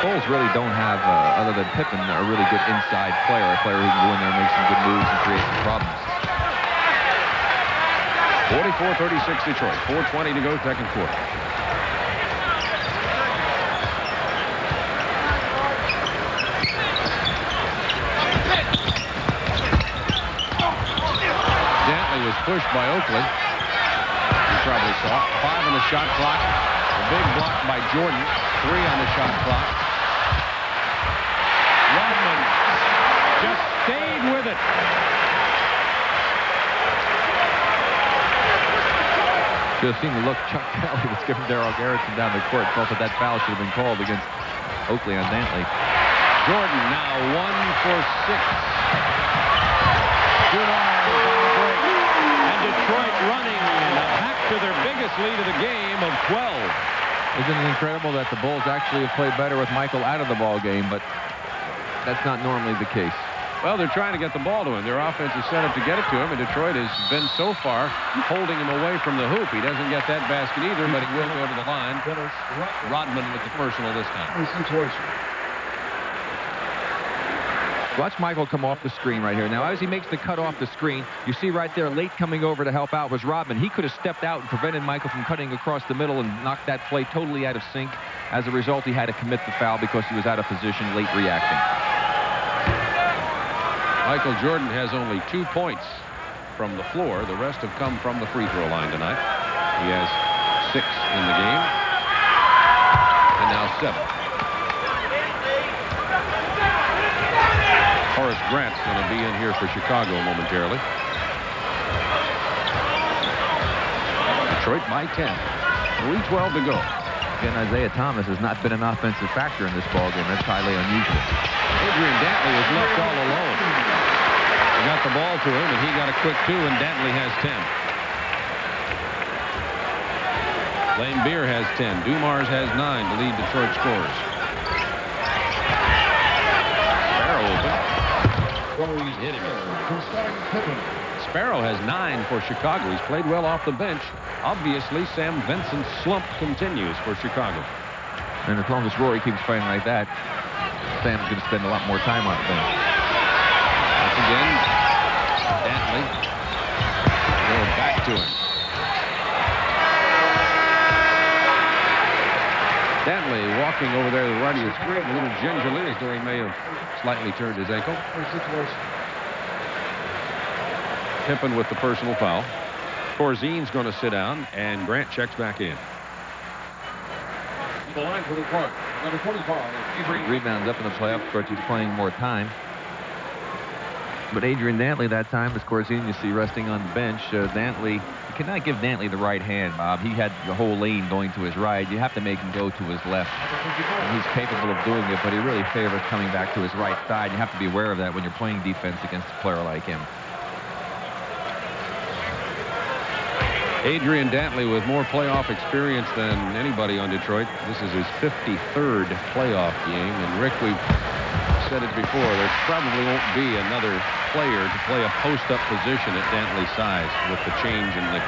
Bulls really don't have, other than Pippen, a really good inside player, a player who can go in there and make some good moves and create some problems. 44-36 Detroit. 4:20 to go, second quarter. Was pushed by Oakley. You probably saw 5 on the shot clock. A big block by Jordan. 3 on the shot clock. Rodman just stayed with it. should have seen the look Chuck Kelly was giving Darrell Garrison down the court. Felt that foul should have been called against Oakley on Dantley. Jordan now 1 for 6. Dumars on the break. And Detroit running back to their biggest lead of the game of 12. Isn't it incredible that the Bulls actually have played better with Michael out of the ball game, but that's not normally the case. Well, they're trying to get the ball to him. Their offense is set up to get it to him, and Detroit has been so far holding him away from the hoop. He doesn't get that basket either, but he will go to the line. Rodman with the personal this time. Watch Michael come off the screen right here. Now, as he makes the cut off the screen, you see right there, late coming over to help out was Rodman. He could have stepped out and prevented Michael from cutting across the middle and knocked that play totally out of sync. As a result, he had to commit the foul because he was out of position, late reacting. Michael Jordan has only 2 points from the floor. The rest have come from the free throw line tonight. He has 6 in the game, and now 7. Horace Grant's going to be in here for Chicago momentarily. Detroit by 10. 3:12 to go. Again, Isaiah Thomas has not been an offensive factor in this ballgame. That's highly unusual. Adrian Dantley was left all alone. They got the ball to him, and he got a quick 2, and Dantley has 10. Laimbeer has 10. Dumars has 9 to lead Detroit scorers. Sparrow open. Hit him. Sparrow has 9 for Chicago. He's played well off the bench. Obviously, Sam Vincent's slump continues for Chicago. And as long as Rory keeps playing like that, Sam's going to spend a lot more time on the bench. Once again, Dantley going back to him. Dantley walking over there to the right of the screen a little gingerly, as though he may have slightly turned his ankle. Pippen with the personal foul. Corzine's going to sit down, and Grant checks back in. The line for the court, number 25. Rebounds up in the playoffs, of course, he's playing more time. But Adrian Dantley that time, as Corzine you see resting on the bench. Dantley, you cannot give Dantley the right hand, Bob. He had the whole lane going to his right. You have to make him go to his left. And he's capable of doing it, but he really favors coming back to his right side. You have to be aware of that when you're playing defense against a player like him. Adrian Dantley with more playoff experience than anybody on Detroit. This is his 53rd playoff game. And Rick, we've said it before, there probably won't be another player to play a post-up position at Dantley's size with the change in the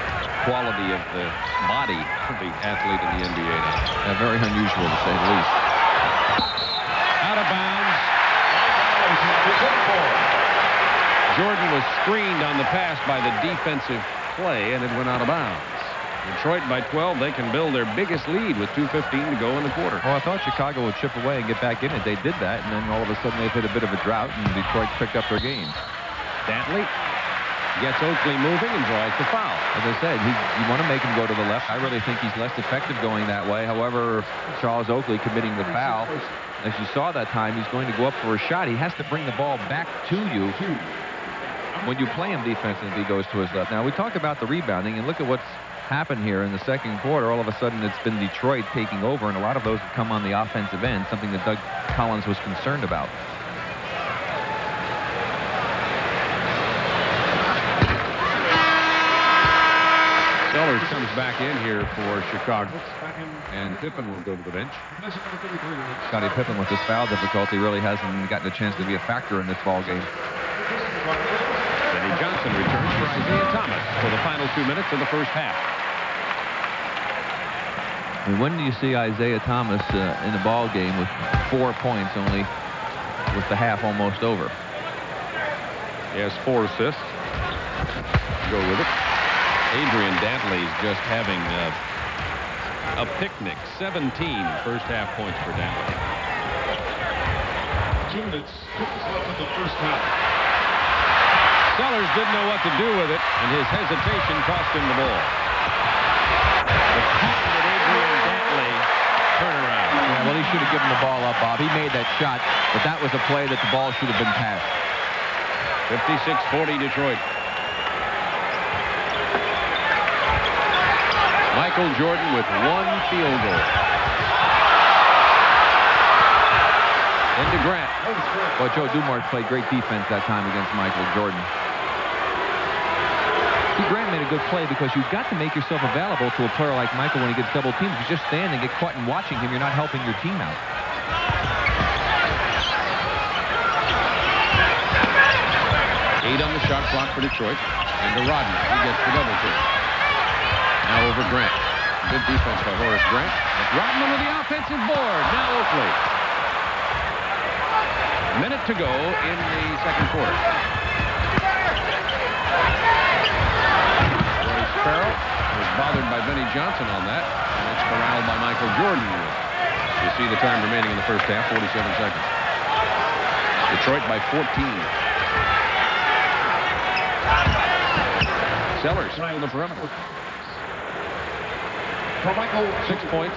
quality of the body of the athlete in the NBA now. Very unusual, to say the least. Out of bounds. Jordan was screened on the pass by the defensive play, and it went out of bounds. Detroit by 12. They can build their biggest lead with 2:15 to go in the quarter. Well, I thought Chicago would chip away and get back in it. They did that, and then all of a sudden they've hit a bit of a drought, and Detroit picked up their game. Dantley gets Oakley moving and draws the foul. As I said, you want to make him go to the left. I really think he's less effective going that way. However, Charles Oakley committing the foul, as you saw that time, he's going to go up for a shot. He has to bring the ball back to you when you play him defensively if he goes to his left. Now, we talk about the rebounding, and look at what's happened here in the second quarter. All of a sudden, it's been Detroit taking over, and a lot of those have come on the offensive end, something that Doug Collins was concerned about. Sellers comes back in here for Chicago, and Pippen will go to the bench. Scottie Pippen, with his foul difficulty, really hasn't gotten a chance to be a factor in this ball game. Benny Johnson returns for Isaiah Thomas for the final 2 minutes of the first half. I mean, when do you see Isaiah Thomas in a ball game with 4 points, only with the half almost over? He has 4 assists. Go with it. Adrian Dantley's just having a picnic. 17 first half points for Dantley. 2 minutes left in the first half. Sellers didn't know what to do with it, and his hesitation cost him the ball. The passionate Adrian Dantley turnaround. Yeah, well, he should have given the ball up, Bob. He made that shot, but that was a play that the ball should have been passed. 56-40 Detroit. Michael Jordan with 1 field goal. Into Grant. Well, Joe Dumars played great defense that time against Michael Jordan. See, Grant made a good play because you've got to make yourself available to a player like Michael when he gets double teamed. If you just stand and get caught and watching him, you're not helping your team out. Eight on the shot clock for Detroit. Into Rodman. He gets the double team. Now over Grant. Good defense by Horace Grant. Rodman with the offensive board. Now Oakley. A minute to go in the second quarter. Royce Farrell was bothered by Benny Johnson on that. And it's corralled by Michael Jordan. You see the time remaining in the first half, 47 seconds. Detroit by 14. Sellers on the perimeter. For Michael, 6 points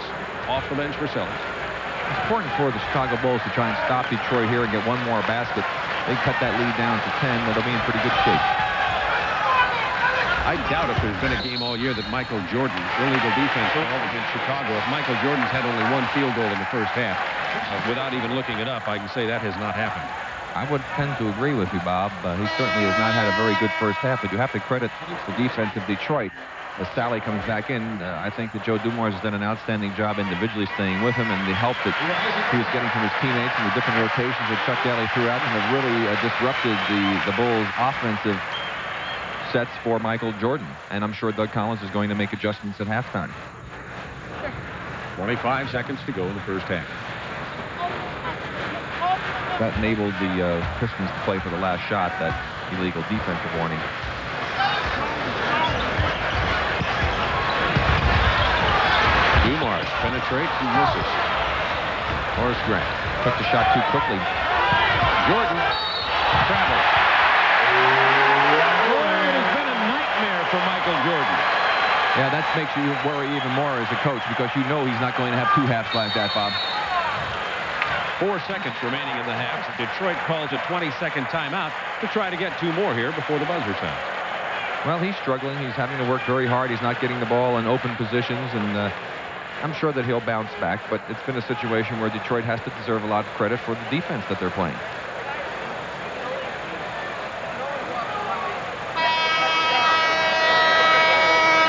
off the bench for Sellers. It's important for the Chicago Bulls to try and stop Detroit here and get one more basket. They cut that lead down to 10. They'll be in pretty good shape. I doubt if there's been a game all year that Michael Jordan, illegal defense against Chicago. If Michael Jordan's had only 1 field goal in the first half, without even looking it up, I can say that has not happened. I would tend to agree with you, Bob. He certainly has not had a very good first half, but you have to credit the defense of Detroit. As Sally comes back in, I think that Joe Dumars has done an outstanding job individually staying with him, and the help that he was getting from his teammates and the different rotations that Chuck Daly threw out and have really disrupted the Bulls' offensive sets for Michael Jordan. And I'm sure Doug Collins is going to make adjustments at halftime. 25 seconds to go in the first half. That enabled the Pistons to play for the last shot, that illegal defensive warning. Dumars penetrates and misses. Horace Grant Took the shot too quickly. Jordan travels. It has been a nightmare for Michael Jordan. Yeah, that makes you worry even more as a coach because you know he's not going to have 2 halves like that, Bob. 4 seconds remaining in the half. Detroit calls a 20-second timeout to try to get 2 more here before the buzzer sounds. Well, he's struggling. He's having to work very hard. He's not getting the ball in open positions, and I'm sure that he'll bounce back, but it's been a situation where Detroit has to deserve a lot of credit for the defense that they're playing.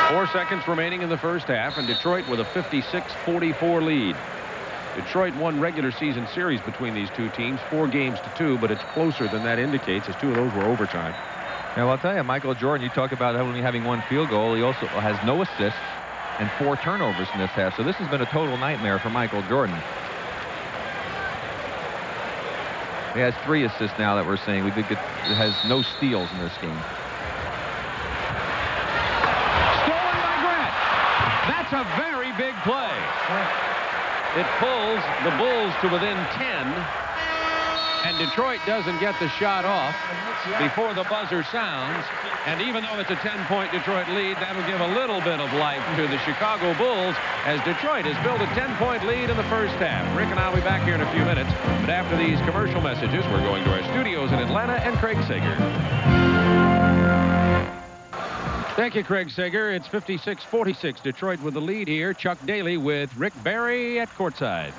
Four seconds remaining in the first half, and Detroit with a 56-44 lead. Detroit won regular season series between these two teams, 4 games to 2, but it's closer than that indicates, as 2 of those were overtime. Yeah, well, I'll tell you, Michael Jordan, you talk about only having 1 field goal. He also has no assists and 4 turnovers in this half. So this has been a total nightmare for Michael Jordan. He has 3 assists now that we're saying. It has no steals in this game. Stolen by Grant. That's a very big play. It pulls the Bulls to within 10, and Detroit doesn't get the shot off before the buzzer sounds. And even though it's a 10-point Detroit lead, that'll give a little bit of life to the Chicago Bulls as Detroit has built a 10-point lead in the first half. Rick and I'll be back here in a few minutes, but after these commercial messages, we're going to our studios in Atlanta and Craig Sager. Thank you, Craig Sager. It's 56-46. Detroit with the lead here. Chuck Daly with Rick Barry at courtside.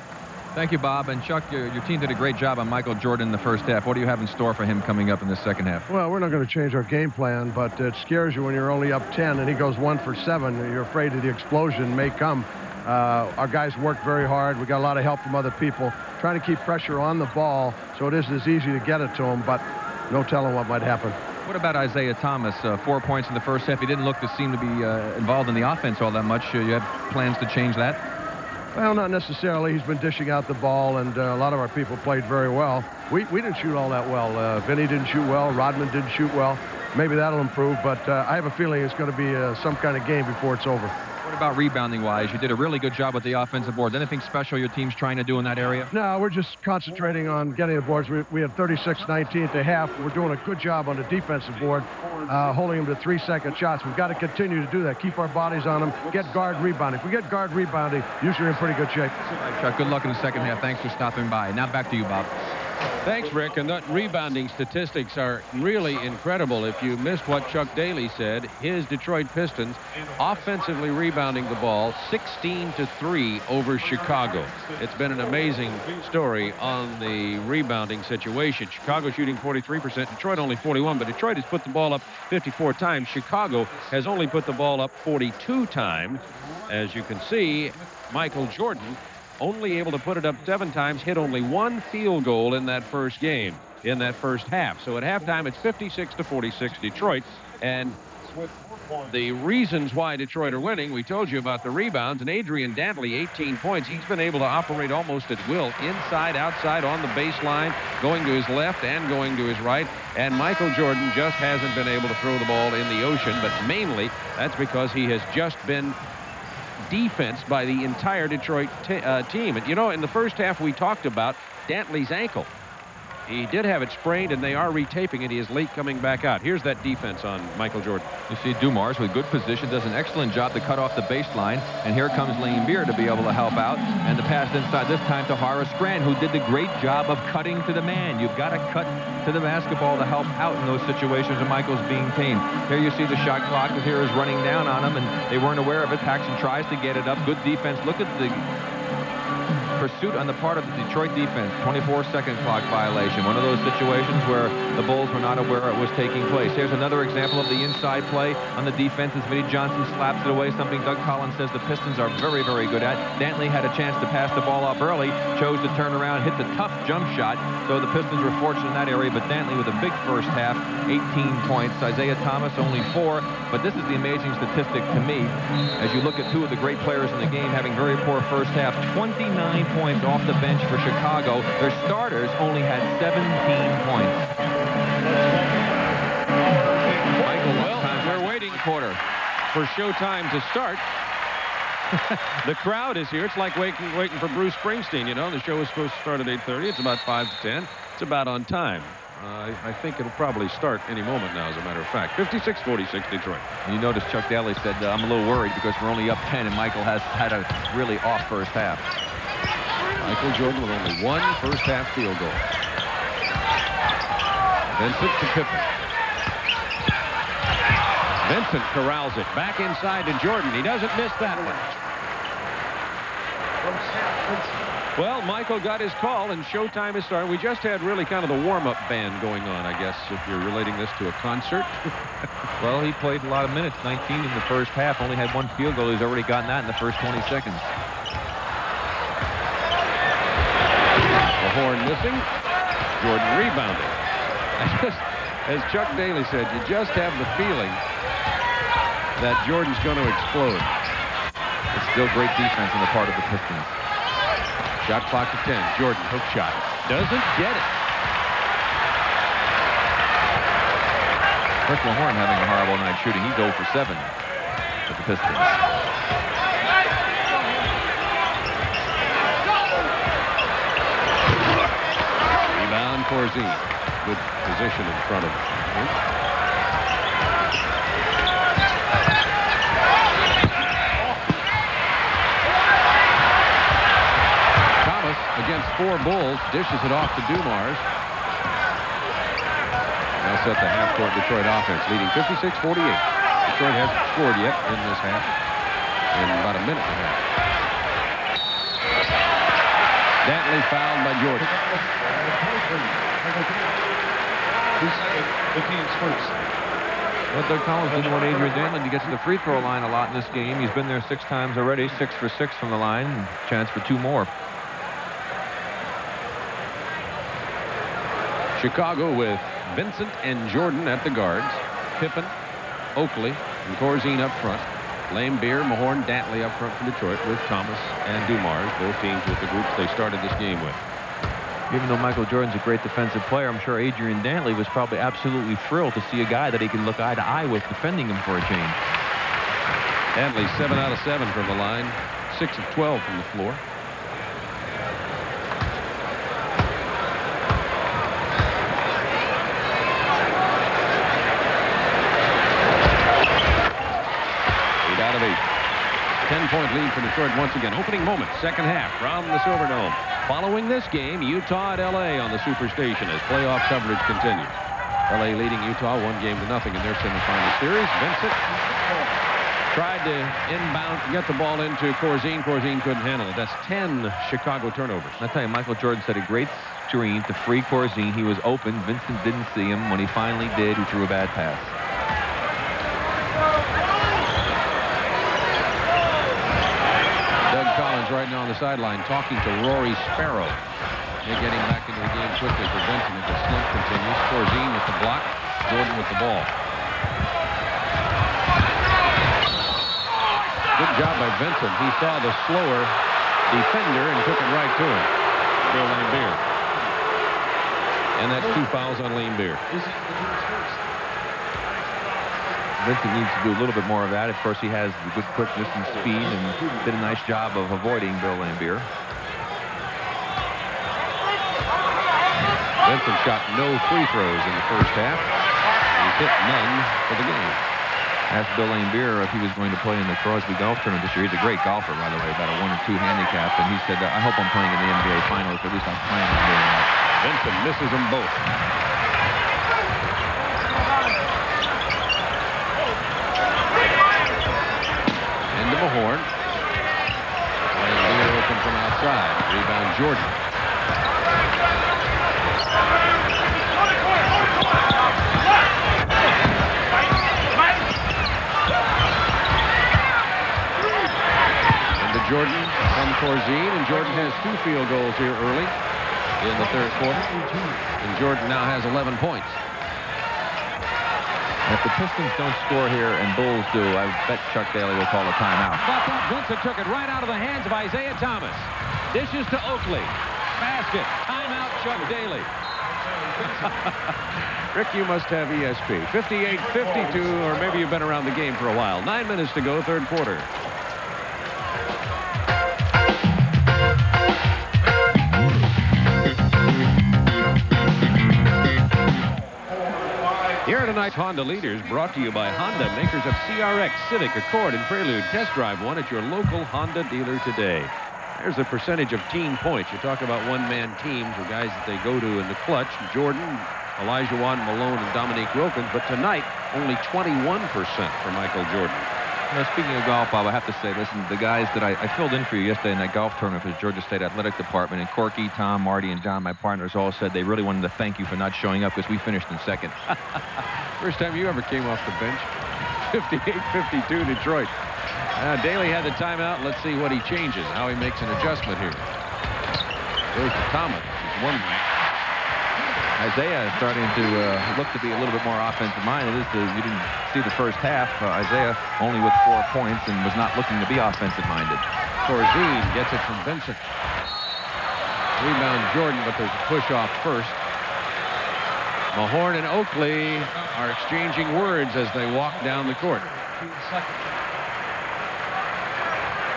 Thank you, Bob. And Chuck, your team did a great job on Michael Jordan in the first half. What do you have in store for him coming up in the second half? Well, we're not going to change our game plan, but it scares you when you're only up 10 and he goes 1 for 7. You're afraid that the explosion may come. Our guys worked very hard. We got a lot of help from other people, trying to keep pressure on the ball so it isn't as easy to get it to him, but no telling what might happen. What about Isaiah Thomas? 4 points in the first half. He didn't look to seem to be involved in the offense all that much. You have plans to change that? Well, not necessarily. He's been dishing out the ball, and a lot of our people played very well. We didn't shoot all that well. Vinny didn't shoot well. Rodman didn't shoot well. Maybe that'll improve, but I have a feeling it's going to be some kind of game before it's over. What about rebounding-wise? You did a really good job with the offensive board. Anything special your team's trying to do in that area? No, we're just concentrating on getting the boards. We had 36-19 at the half. We're doing a good job on the defensive board, holding them to 3-second shots. We've got to continue to do that. Keep our bodies on them. Get guard rebounding. If we get guard rebounding, usually we're in pretty good shape. All right, Chuck, good luck in the second half. Thanks for stopping by. Now back to you, Bob. Thanks, Rick. And that rebounding statistics are really incredible. If you missed what Chuck Daly said, his Detroit Pistons offensively rebounding the ball 16-3 over Chicago. It's been an amazing story on the rebounding situation. Chicago shooting 43%, Detroit only 41%, but Detroit has put the ball up 54 times. Chicago has only put the ball up 42 times. As you can see, Michael Jordan only able to put it up 7 times, hit only 1 field goal in that first game, in that first half. So at halftime, it's 56-46 Detroit. And the reasons why Detroit are winning, we told you about the rebounds. And Adrian Dantley, 18 points. He's been able to operate almost at will, inside, outside, on the baseline, going to his left and going to his right. And Michael Jordan just hasn't been able to throw the ball in the ocean. But mainly, that's because he has just been defense by the entire Detroit team. And, you know, in the first half, we talked about Dantley's ankle. He did have it sprained, and they are retaping it. He is late coming back out. Here's that defense on Michael Jordan. You see Dumars with good position, does an excellent job to cut off the baseline. And here comes Lane Beer to be able to help out. And the pass inside this time to Horace Grant, who did the great job of cutting to the man. You've got to cut to the basketball to help out in those situations when Michael's being tamed. Here you see the shot clock here is running down on him, and they weren't aware of it. Paxson tries to get it up. Good defense. Look at the pursuit on the part of the Detroit defense. 24-second clock violation. One of those situations where the Bulls were not aware it was taking place. Here's another example of the inside play on the defense as Vinnie Johnson slaps it away, something Doug Collins says the Pistons are very, very good at. Dantley had a chance to pass the ball up early, chose to turn around, hits a tough jump shot, so the Pistons were fortunate in that area, but Dantley with a big first half, 18 points. Isaiah Thomas only 4, but this is the amazing statistic to me as you look at 2 of the great players in the game having very poor first half. 29 points off the bench for Chicago. Their starters only had 17 points. Michael, we're waiting for showtime to start. The crowd is here. It's like waiting for Bruce Springsteen, you know. The show is supposed to start at 8:30. It's about 5 to 10. It's about on time. I think it'll probably start any moment now, as a matter of fact. 56-46 Detroit. You notice Chuck Daly said, I'm a little worried because we're only up 10, and Michael has had a really off first half. Michael Jordan with only 1 first-half field goal. Vincent to Pippen. Vincent corrals it back inside to Jordan. He doesn't miss that one. Well, Michael got his call, and showtime is starting. We just had really kind of the warm-up band going on, I guess, if you're relating this to a concert. Well, he played a lot of minutes, 19 in the first half, only had 1 field goal. He's already gotten that in the first 20 seconds. The horn missing. Jordan rebounding. As Chuck Daly said, you just have the feeling that Jordan's going to explode. It's still great defense on the part of the Pistons. Shot clock to 10. Jordan, hook shot. Doesn't get it. Chris Lahorn having a horrible night shooting. He's 0 for 7 with the Pistons. Rebound for Z. Good position in front of him. Thomas against 4 Bulls dishes it off to Dumars. Now set the half-court Detroit offense, leading 56-48. Detroit hasn't scored yet in this half in about a minute and a half. Dantley fouled by Jordan. The team's first. Well, Doug Collins didn't want Adrian Dantley to get to the free throw line a lot in this game. He's been there 6 times already, 6 for 6 from the line, and chance for 2 more. Chicago with Vincent and Jordan at the guards. Pippen, Oakley, and Corzine up front. Lane Beer, Mahorn, Dantley up front for Detroit with Thomas and Dumars, both teams with the groups they started this game with. Even though Michael Jordan's a great defensive player, I'm sure Adrian Dantley was probably absolutely thrilled to see a guy that he can look eye to eye with defending him for a change. Dantley 7 out of 7 from the line, 6 of 12 from the floor. Out of 8. 10-point lead for Detroit once again. Opening moment, second half from the Silverdome. Following this game, Utah at L.A. on the Superstation as playoff coverage continues. L.A. leading Utah 1-0 in their semifinal series. Vincent tried to inbound, get the ball into Corzine. Corzine couldn't handle it. That's 10 Chicago turnovers. I tell you, Michael Jordan set a great screen to free Corzine. He was open. Vincent didn't see him. When he finally did, he threw a bad pass. Doug Collins right now on the sideline talking to Rory Sparrow. They're getting back into the game quickly for Vincent as the slump continues. Corzine with the block. Jordan with the ball. Good job by Vincent. He saw the slower defender and took it right to him. Bill Laimbeer. And that's 2 fouls on Laimbeer. Vincent needs to do a little bit more of that. Of course, he has the good quickness and speed and did a nice job of avoiding Bill Laimbeer. Vincent shot no free throws in the first half. He's hit none for the game. Asked Bill Laimbeer if he was going to play in the Crosby Golf Tournament this year. He's a great golfer, by the way, about a 1 or 2 handicap. And he said, I hope I'm playing in the NBA Finals. At least I'm planning on doing that. Vincent misses them both. Into Mahorn. Laimbeer open from outside. Rebound Jordan. Jordan from Corzine, and Jordan has 2 field goals here early in the third quarter. And Jordan now has 11 points. If the Pistons don't score here and Bulls do, I bet Chuck Daly will call a timeout. But that Vincent took it right out of the hands of Isaiah Thomas. Dishes to Oakley. Basket. Timeout, Chuck Daly. Rick, you must have ESP. 58-52, or maybe you've been around the game for a while. 9 minutes to go, third quarter. Here tonight's Honda Leaders, brought to you by Honda, makers of CRX, Civic, Accord, and Prelude. Test drive one at your local Honda dealer today. There's the percentage of team points. You talk about one-man teams or guys that they go to in the clutch. Jordan, Elijah Wan, Malone, and Dominique Wilkins. But tonight, only 21% for Michael Jordan. Now, speaking of golf, Bob, I have to say, listen, the guys that I filled in for you yesterday in that golf tournament for the Georgia State Athletic Department, and Corky, Tom, Marty, and John, my partners, all said they really wanted to thank you for not showing up because we finished in second. First time you ever came off the bench. 58-52 Detroit. Daly had the timeout. Let's see what he changes, how he makes an adjustment here. Goes to Thomas. He's one man. Isaiah is starting to look to be a little bit more offensive-minded. You didn't see the first half. Isaiah only with 4 points and was not looking to be offensive-minded. Corzine gets it from Vincent. Rebound Jordan, but there's a push-off first. Mahorn and Oakley are exchanging words as they walk down the court.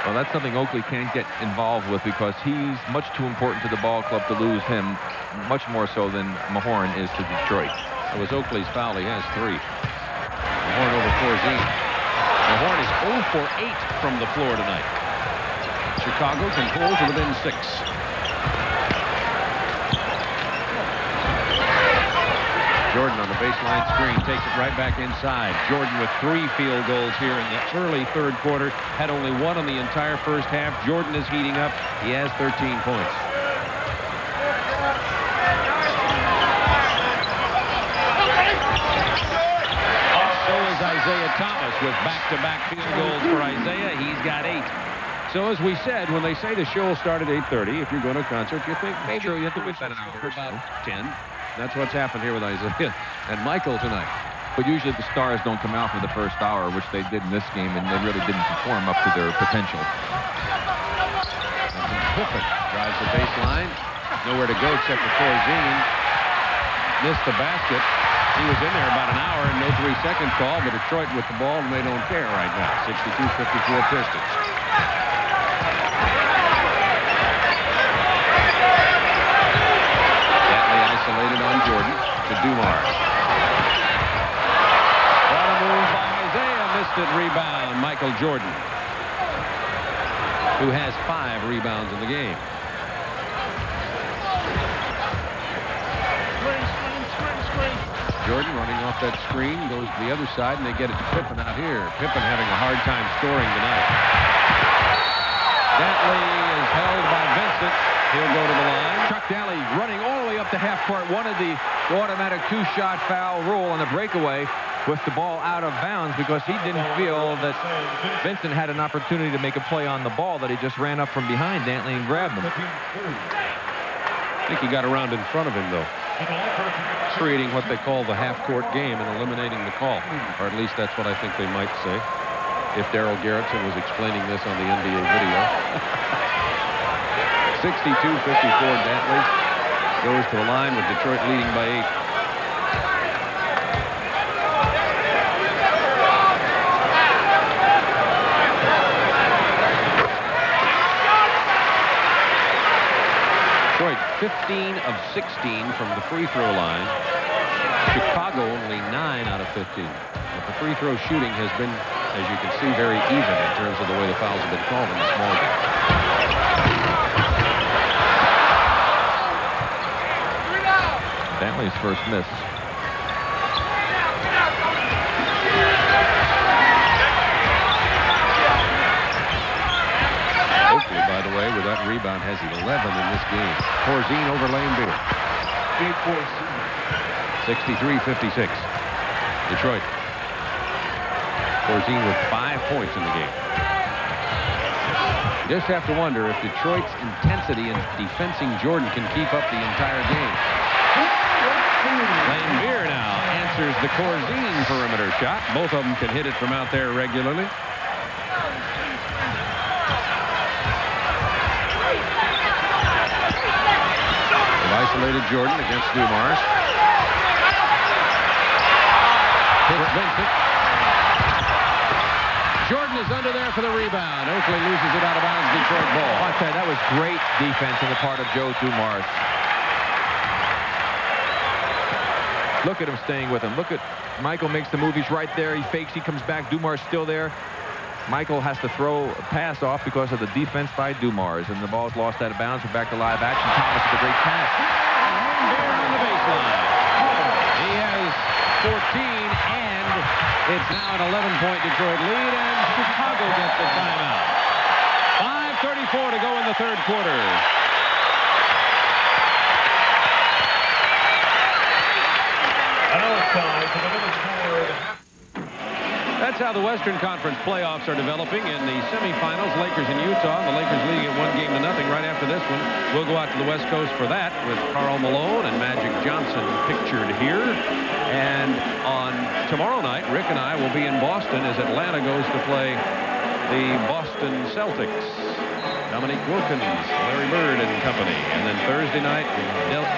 Well, that's something Oakley can't get involved with because he's much too important to the ball club to lose him, much more so than Mahorn is to Detroit. It was Oakley's foul. He has 3. Mahorn over Corzine. Mahorn is 0 for 8 from the floor tonight. Chicago can pull to within 6. Jordan on the baseline screen takes it right back inside. Jordan with 3 field goals here in the early third quarter. Had only 1 on the entire first half. Jordan is heating up. He has 13 points. So is Isaiah Thomas with back-to-back field goals for Isaiah. He's got 8. So as we said, when they say the show will start at 8:30, if you're going to a concert, you think maybe True, you have to wait about an hour or about so. 10. That's what's happened here with Isaiah and Michael tonight. But usually the stars don't come out for the first hour, which they did in this game, and they really didn't perform up to their potential. Pippen drives the baseline. Nowhere to go except for Corzine. Missed the basket. He was in there about an hour and no 3-second call, but Detroit with the ball and they don't care right now. 62-54 Pistons. Isolated on Jordan to Dumars. What a move by Isaiah. Missed it. Rebound. Michael Jordan, who has 5 rebounds in the game. Jordan running off that screen, goes to the other side, and they get it to Pippen out here. Pippen having a hard time scoring tonight. Dantley is held by Vincent. He'll go to the line. Chuck Daly running all the way up to half court. Wanted the automatic two-shot foul rule on the breakaway with the ball out of bounds because he didn't feel that Vincent had an opportunity to make a play on the ball, that he just ran up from behind Dantley and grabbed him. I think he got around in front of him, though, creating what they call the half-court game and eliminating the call. Or at least that's what I think they might say, if Darryl Garrettson was explaining this on the NBA video. 62-54, Dantley goes to the line with Detroit leading by 8. Detroit 15 of 16 from the free throw line. Chicago only 9 out of 15. But the free throw shooting has been, as you can see, very even in terms of the way the fouls have been called in the small game. Dantley's first miss. Oakley, by the way, with that rebound, has 11 in this game. Corzine over Laimbeer. 63-56. Detroit. Corzine with 5 points in the game. You just have to wonder if Detroit's intensity in defensing Jordan can keep up the entire game. Laimbeer now answers the Corzine perimeter shot. Both of them can hit it from out there regularly. They've isolated Jordan against Dumars. Here's Vincent. Jordan is under there for the rebound. Oakley loses it out of bounds. Detroit ball. I'll tell you, that was great defense on the part of Joe Dumars. Look at him staying with him. Look at Michael makes the move. He's right there. He fakes. He comes back. Dumars still there. Michael has to throw a pass off because of the defense by Dumars, and the ball's lost out of bounds. We're back to live action. Thomas with a great pass. Laimbeer on the baseline. He has 14, and it's now an 11-point Detroit lead, and Chicago gets the timeout. 5:34 to go in the third quarter. And now it's time for the minutes forward. That's how the Western Conference playoffs are developing in the semifinals. Lakers in Utah. The Lakers leading at 1-0 right after this one. We'll go out to the West Coast for that with Karl Malone and Magic Johnson pictured here. And on tomorrow night, Rick and I will be in Boston as Atlanta goes to play the Boston Celtics. Dominique Wilkins, Larry Bird and company. And then Thursday night,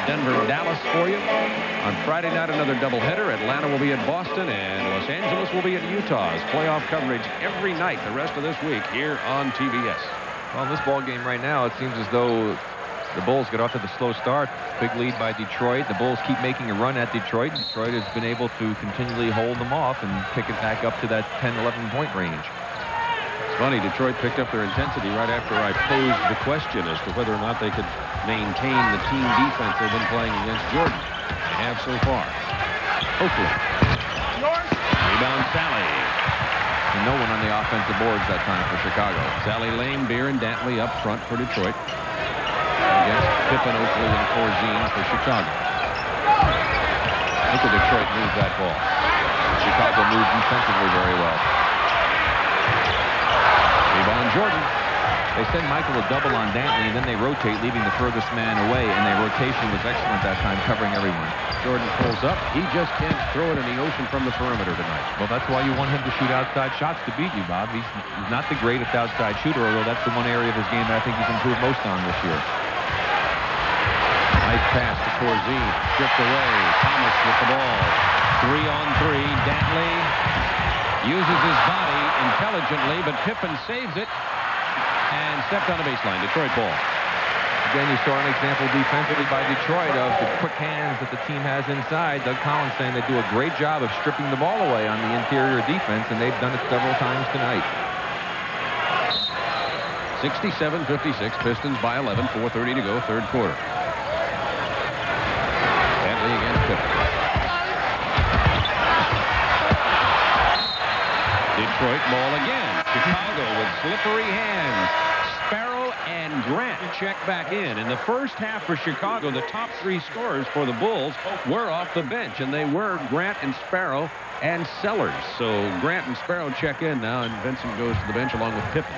Denver, Dallas for you. On Friday night, another doubleheader. Atlanta will be at Boston, and Los Angeles will be at Utah's. Playoff coverage every night the rest of this week here on TBS. Well, in this ball game right now, it seems as though the Bulls get off to the slow start. Big lead by Detroit. The Bulls keep making a run at Detroit. Detroit has been able to continually hold them off and pick it back up to that 10, 11-point range. Funny, Detroit picked up their intensity right after I posed the question as to whether or not they could maintain the team defense they've been playing against Jordan. They have so far. Oakley. Rebound Sally. And no one on the offensive boards that time for Chicago. Sally, Laimbeer, and Dantley up front for Detroit. Against Pippen, Oakley, and Corzine for Chicago. Look at Detroit move that ball. Chicago moved defensively very well. Rebound Jordan. They send Michael a double on Dantley, and then they rotate, leaving the furthest man away, and their rotation was excellent that time, covering everyone. Jordan pulls up. He just can't throw it in the ocean from the perimeter tonight. Well, that's why you want him to shoot outside shots to beat you, Bob. He's not the greatest outside shooter, although that's the one area of his game that I think he's improved most on this year. Nice pass to Corzine. Stripped away. Thomas with the ball. 3-on-3. Dantley uses his body intelligently, but Pippen saves it and stepped on the baseline. Detroit ball. Again, you saw an example defensively by Detroit of the quick hands that the team has inside. Doug Collins saying they do a great job of stripping the ball away on the interior defense, and they've done it several times tonight. 67-56, Pistons by 11, 4:30 to go, third quarter. Dantley against Pippen. Detroit. Ball again. Chicago with slippery hands. Sparrow and Grant check back in. In the first half for Chicago, the top 3 scorers for the Bulls were off the bench, and they were Grant and Sparrow and Sellers. So Grant and Sparrow check in now, and Vincent goes to the bench along with Pippen.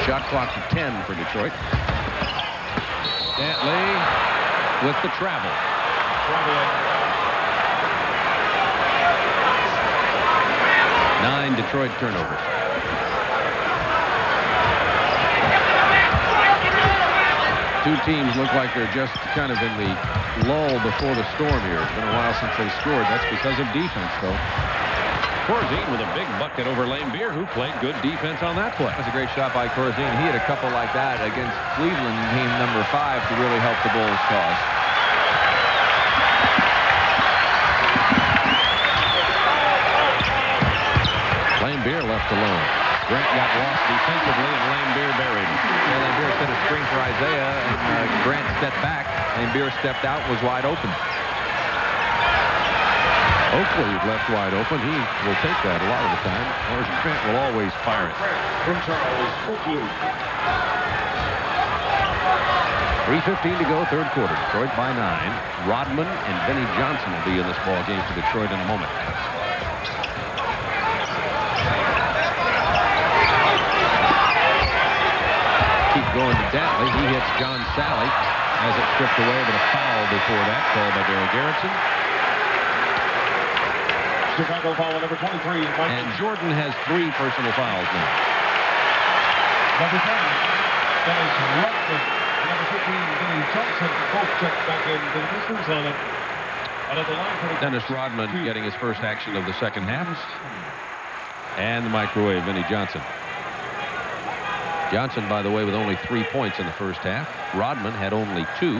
Shot clock to 10 for Detroit. Dantley with the travel. 9 Detroit turnovers. Two teams look like they're just kind of in the lull before the storm here. It's been a while since they scored. That's because of defense, though. Corzine with a big bucket over Laimbeer, who played good defense on that play. That's a great shot by Corzine. He had a couple like that against Cleveland in game number 5 to really help the Bulls' cause. Laimbeer left alone. Grant got lost defensively, and Laimbeer buried him. Yeah, Laimbeer set a screen for Isaiah, and Grant stepped back. Laimbeer stepped out, was wide open. Oakley left wide open. He will take that a lot of the time. Or Grant will always fire it. From Charles Oakley. 3:15 to go, third quarter. Detroit by 9. Rodman and Benny Johnson will be in this ball game for Detroit in a moment. Keep going to Dantley. He hits John Sally. Has it stripped away, but a foul before that called by Darryl Garrettson. Chicago foul number 23. And Jordan has 3 personal fouls now. Number 10, Dennis Rodman. Number 15, Benny Johnson. Both checked back in to the Pistons on it. And at the line for the Dennis Rodman getting his first action of the second half. And the microwave, Benny Johnson. Johnson, by the way, with only 3 points in the first half. Rodman had only 2,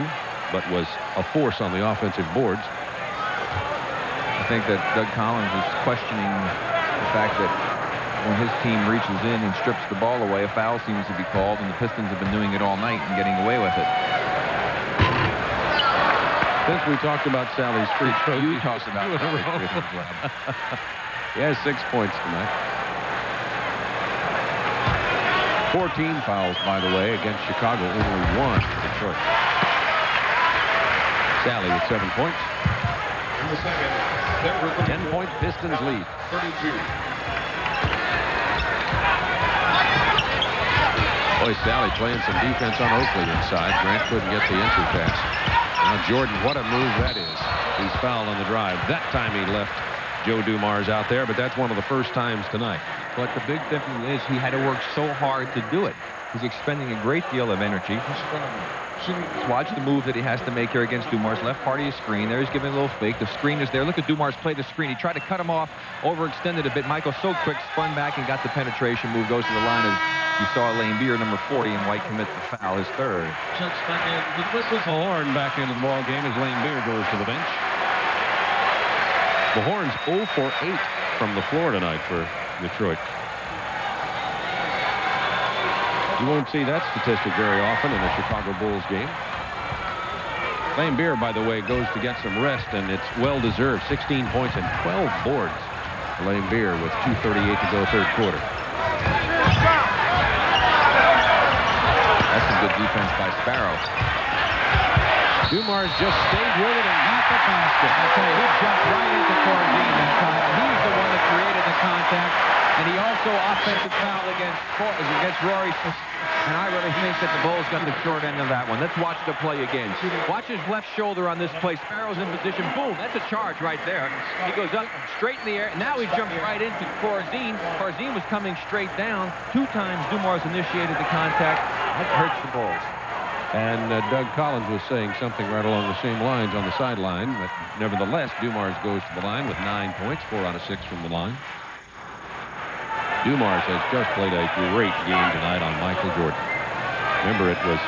but was a force on the offensive boards. I think that Doug Collins is questioning the fact that when his team reaches in and strips the ball away, a foul seems to be called, and the Pistons have been doing it all night and getting away with it. Since we talked about Sally's free throw, You talked about it. He has 6 points tonight. 14 fouls, by the way, against Chicago. Only 1 for Detroit. Sally with 7 points. in the second. 10-point Pistons lead. 32. Boy, Sally playing some defense on Oakley inside. Grant couldn't get the entry pass. Now Jordan, what a move that is. He's fouled on the drive. That time he left Joe Dumars out there, but that's one of the first times tonight. But the big difference is he had to work so hard to do it. He's expending a great deal of energy. Watch the move that he has to make here against Dumars. Left part of his screen. There he's giving a little fake. The screen is there. Look at Dumars play the screen. He tried to cut him off, overextended a bit. Michael so quick, spun back and got the penetration move. Goes to the line as you saw Laimbeer, number 40, and White commits the foul, his third. Checks back in. The whistle. Horn back into the ball game as Laimbeer goes to the bench. The Horns 0 for 8 from the floor tonight for Detroit. You won't see that statistic very often in a Chicago Bulls game. Laimbeer, by the way, goes to get some rest, and it's well-deserved. 16 points and 12 boards. Laimbeer with 2:38 to go, third quarter. That's some good defense by Sparrow. Dumars just stayed with it and got the basket. I tell you, he jumped right into Corzine that time. He's the one that created the contact, and he also offensive foul against Rory. And I really think that the Bulls got the short end of that one. Let's watch the play again. Watch his left shoulder on this play. Sparrow's in position. Boom, that's a charge right there. He goes up straight in the air. Now he jumps right into Corzine. Corzine was coming straight down. 2 times Dumars initiated the contact. That hurts the Bulls. And Doug Collins was saying something right along the same lines on the sideline. But nevertheless, Dumars goes to the line with 9 points, 4 out of 6 from the line. Dumars has just played a great game tonight on Michael Jordan. Remember, it was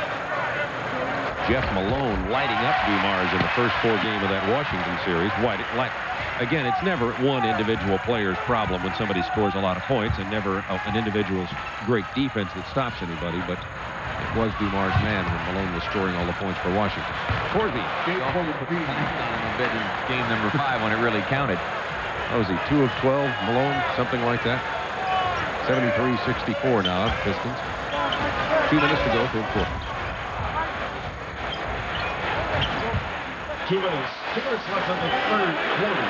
Jeff Malone lighting up Dumars in the first 4 games of that Washington series. Again, it's never one individual player's problem when somebody scores a lot of points, and never an individual's great defense that stops anybody, but it was Dumars' man when Malone was scoring all the points for Washington. Corby on a bit in game number 5 when it really counted. What was he, 2 of 12, Malone, something like that? 73-64 now, Pistons. 2 minutes to go, third quarter. 2 minutes. 2 minutes left in the third quarter.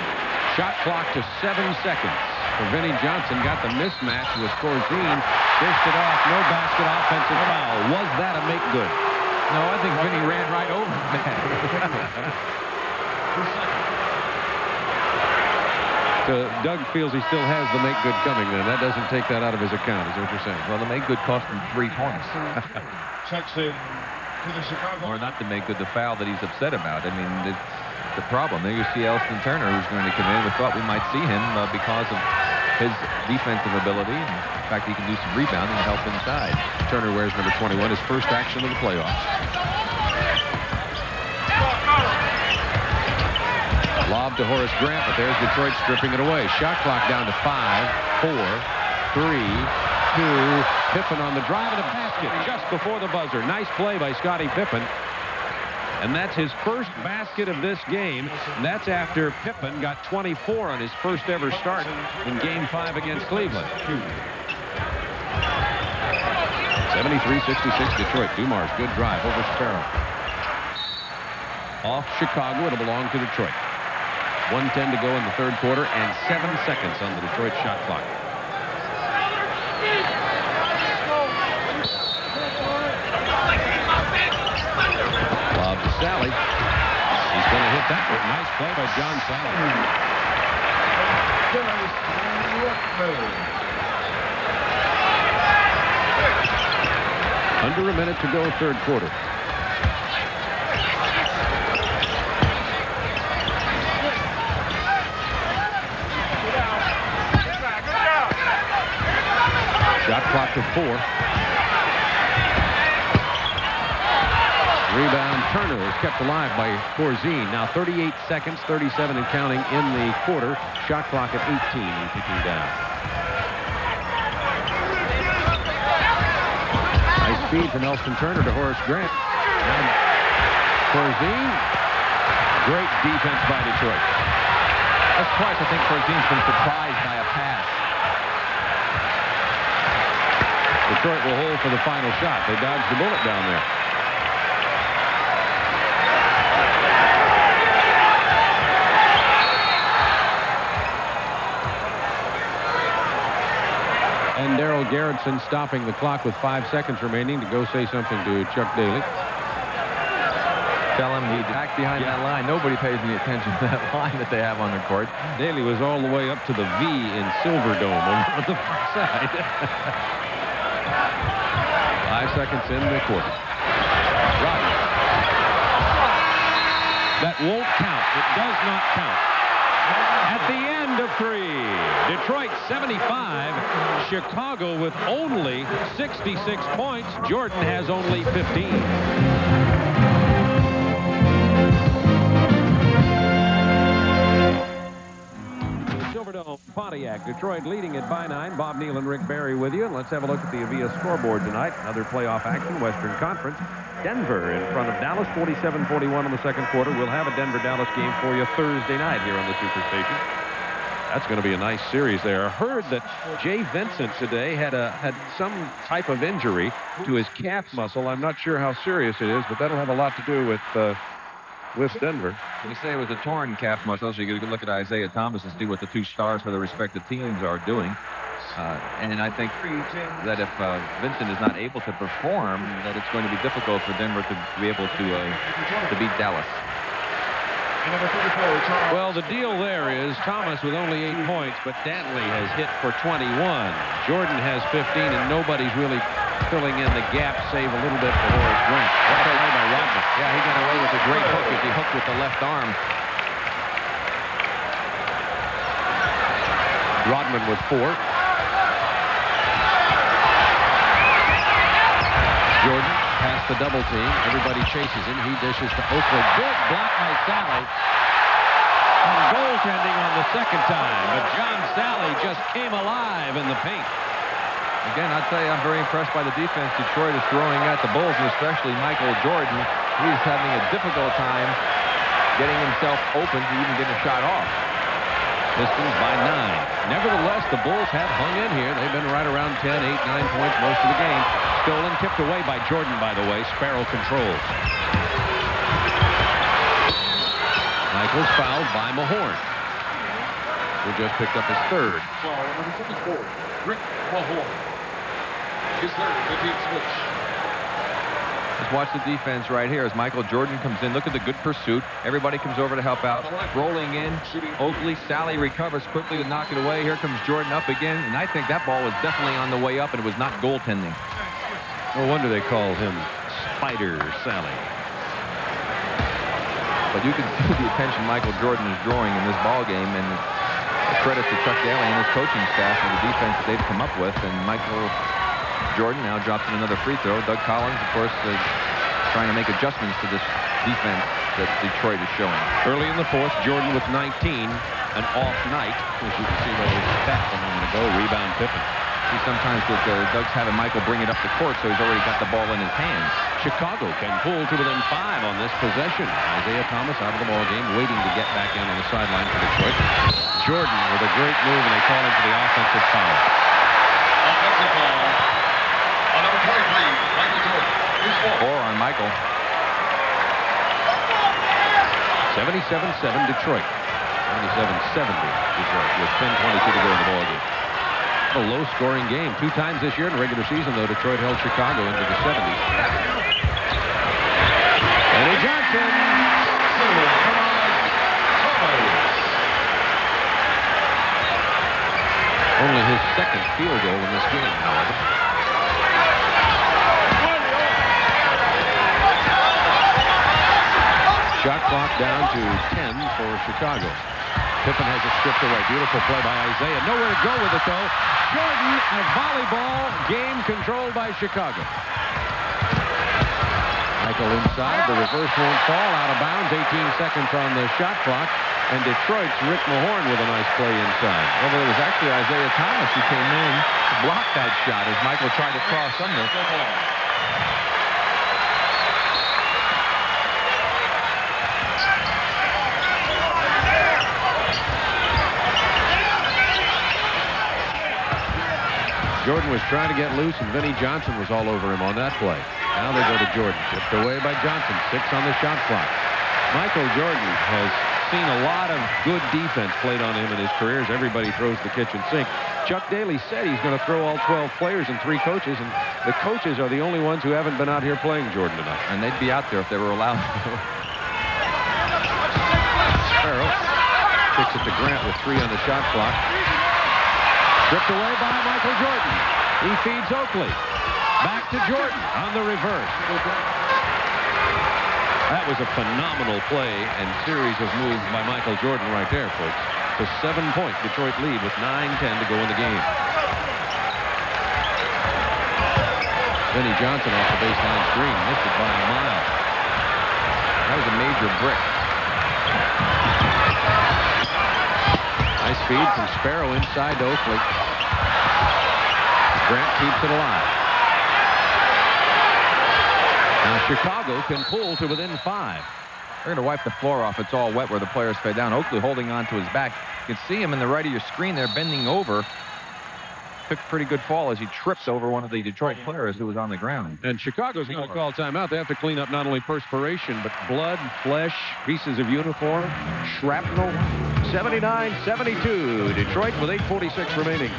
Shot clock to 7 seconds. For Vinnie Johnson, got the mismatch with Corzine. Dished it off. No basket, offensive foul. Was that a make good? No, I think Vinnie ran right over that. So Doug feels he still has the make good coming then. That doesn't take that out of his account, is what you're saying. Well, the make good cost him 3 points. Checks in to the Chicago. Or not to make good the foul that he's upset about. I mean, it's the problem. There you see Elston Turner, who's going to come in. We thought we might see him because of his defensive ability and the fact he can do some rebounding and help inside. Turner wears number 21, his first action of the playoffs. Lob to Horace Grant, but there's Detroit stripping it away. Shot clock down to 5, 4, 3, 2. Pippen on the drive of the basket just before the buzzer. Nice play by Scottie Pippen. And that's his first basket of this game. And that's after Pippen got 24 on his first ever start in Game 5 against Cleveland. 73-66 Detroit. Dumars, good drive over Sparrow. Off Chicago, it'll belong to Detroit. 1:10 to go in the third quarter and 7 seconds on the Detroit shot clock. Lob to Sally. He's going to hit that one. Nice play by John Sally. Under a minute to go, third quarter. Shot clock to 4. Rebound, Turner is kept alive by Corzine. Now 38 seconds, 37 and counting in the quarter. Shot clock at 18 and ticking down. Nice feed from Elston Turner to Horace Grant. And Corzine. Great defense by Detroit. That's twice I think Corzine's been surprised by a pass. Detroit will hold for the final shot. They dodged the bullet down there. And Darryl Garretson stopping the clock with 5 seconds remaining to go say something to Chuck Daly. Tell him he's back behind that line. Nobody pays any attention to that line that they have on the court. Daly was all the way up to the V in Silverdome on the far side. 5 seconds in the quarter. Rodgers. That won't count. It does not count. At the end of 3, Detroit 75, Chicago with only 66 points. Jordan has only 15. Silverdome, Pontiac, Detroit leading it by 9. Bob Neal and Rick Barry with you. And let's have a look at the Avia scoreboard tonight. Another playoff action, Western Conference. Denver in front of Dallas, 47-41 in the second quarter. We'll have a Denver-Dallas game for you Thursday night here on the Superstation. That's going to be a nice series there. I heard that Jay Vincent today had some type of injury to his calf muscle. I'm not sure how serious it is, but that'll have a lot to do with Denver. They say it was a torn calf muscle, so you can look at Isaiah Thomas and see what the 2 stars for the respective teams are doing. And I think that if Vincent is not able to perform, that it's going to be difficult for Denver to be able to beat Dallas. Well, the deal there is Thomas with only 8 points, but Dantley has hit for 21. Jordan has 15, and nobody's really filling in the gap, save a little bit for Horace Grant. What a play by Rodman. Yeah, he got away with a great hook as he hooked with the left arm. Rodman with 4. Jordan, pass to the double team. Everybody chases him. He dishes to Oakley. Big block by Sally. And goaltending on the second time. But John Sally just came alive in the paint. Again, I'll tell you, I'm very impressed by the defense Detroit is throwing at the Bulls, and especially Michael Jordan. He's having a difficult time getting himself open to even get a shot off. Pistons by 9. Nevertheless, the Bulls have hung in here. They've been right around 10, 8, 9 points most of the game. Stolen, tipped away by Jordan, by the way. Sparrow controls. Michaels fouled by Mahorn, who just picked up his third. Foul number 54, Rick Mahorn. His third, the team switch. Just watch the defense right here as Michael Jordan comes in. Look at the good pursuit. Everybody comes over to help out. Rolling in. Oakley, Sally recovers quickly to knock it away. Here comes Jordan up again. And I think that ball was definitely on the way up, and it was not goaltending. No wonder they call him Spider Sally. But you can see the attention Michael Jordan is drawing in this ball game, and the credit to Chuck Daly and his coaching staff for the defense that they've come up with. And Michael Jordan now drops in another free throw. Doug Collins, of course, is trying to make adjustments to this defense that Detroit is showing. Early in the fourth, Jordan with 19, an off night. As you can see there was a stat a moment ago. Rebound Pippen. See sometimes with Doug's having Michael bring it up the court, so he's already got the ball in his hands. Chicago can pull to within 5 on this possession. Isaiah Thomas out of the ball game, waiting to get back in on the sideline for Detroit. Jordan with a great move, and they call him for the offensive foul. Offensive foul. On number 23, Michael Jordan. His fourth. 4 on Michael. 77-7 Detroit. 77-70 Detroit with 10:22 to go in the ball game. A low-scoring game. 2 times this year in the regular season, though, Detroit held Chicago into the 70s. Benny Johnson. Only his second field goal in this game, however. Shot clock down to 10 for Chicago. Pippen has it stripped away. Beautiful play by Isaiah. Nowhere to go with it, though. Jordan, a volleyball game controlled by Chicago. Michael inside. The reverse won't fall. Out of bounds. 18 seconds on the shot clock. And Detroit's Rick Mahorn with a nice play inside. Well, it was actually Isaiah Thomas who came in to block that shot as Michael tried to cross under. Jordan was trying to get loose, and Vinnie Johnson was all over him on that play. Now they go to Jordan. Tipped away by Johnson. 6 on the shot clock. Michael Jordan has seen a lot of good defense played on him in his career as everybody throws the kitchen sink. Chuck Daly said he's going to throw all 12 players and 3 coaches, and the coaches are the only ones who haven't been out here playing Jordan tonight. And they'd be out there if they were allowed to. Sparrow kicks it to Grant with 3 on the shot clock. Stripped away by Michael Jordan. He feeds Oakley. Back to Jordan on the reverse. That was a phenomenal play and series of moves by Michael Jordan right there, folks. It's a 7-point Detroit lead with 9:10 to go in the game. Vinnie Johnson off the baseline screen. Missed it by a mile. That was a major brick. Nice feed from Sparrow inside to Oakley. Grant keeps it alive. Now Chicago can pull to within 5. They're going to wipe the floor off. It's all wet where the players fell down. Oakley holding on to his back. You can see him in the right of your screen there bending over. Took a pretty good fall as he tripped over one of the Detroit players who was on the ground. And Chicago's going to call timeout. They have to clean up not only perspiration, but blood, flesh, pieces of uniform, shrapnel. 79-72. Detroit with 8:46 remaining.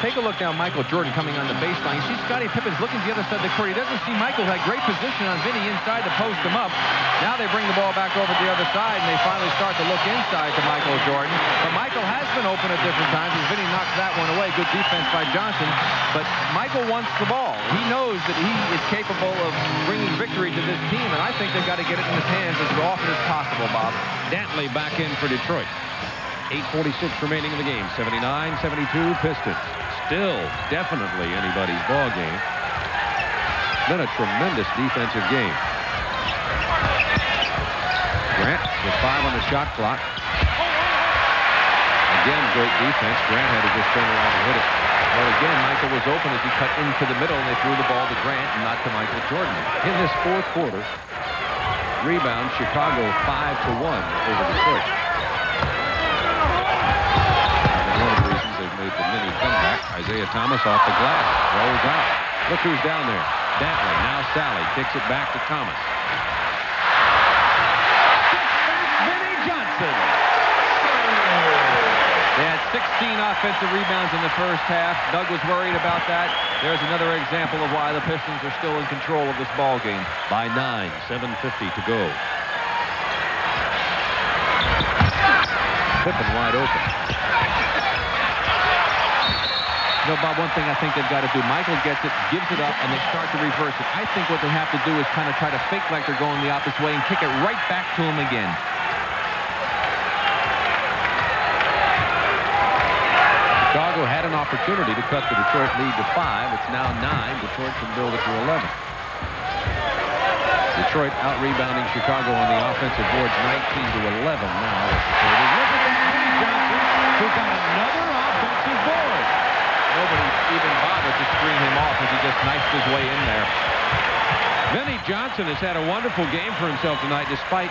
Take a look now, Michael Jordan coming on the baseline. You see Scottie Pippen's looking to the other side of the court. He doesn't see Michael. Had great position on Vinny inside to post him up. Now they bring the ball back over to the other side, and they finally start to look inside to Michael Jordan. But Michael has been open at different times as Vinny knocks that one away. Good defense by Johnson. But Michael wants the ball. He knows that he is capable of bringing victory to this team, and I think they've got to get it in his hands as often as possible, Bob. Dantley back in for Detroit. 8:46 remaining in the game. 79-72 Pistons. still definitely anybody's ball game. Been a tremendous defensive game. Grant with 5 on the shot clock. Again, great defense. Grant had to just turn around and hit it. Well, again, Michael was open as he cut into the middle, and they threw the ball to Grant and not to Michael Jordan. In this fourth quarter, rebound Chicago 5-1 over Detroit. And one of the reasons they've made the mini comeback. Isaiah Thomas off the glass, rolls out. Look who's down there. Dantley, now Sally, kicks it back to Thomas. Vinnie Johnson. They had 16 offensive rebounds in the first half. Doug was worried about that. There's another example of why the Pistons are still in control of this ball game. By 9, 7:50 to go. Pippen wide open. You know, Bob, one thing I think they've got to do, Michael gets it, gives it up, and they start to reverse it. I think what they have to do is kind of try to fake like they're going the opposite way and kick it right back to him again. Chicago had an opportunity to cut the Detroit lead to 5. It's now 9. Detroit can build it to 11. Detroit out-rebounding Chicago on the offensive boards 19-11 now. Look at that, Vinnie Johnson, who got another offensive board. Nobody even bothered to screen him off as he just knifed his way in there. Vinnie Johnson has had a wonderful game for himself tonight despite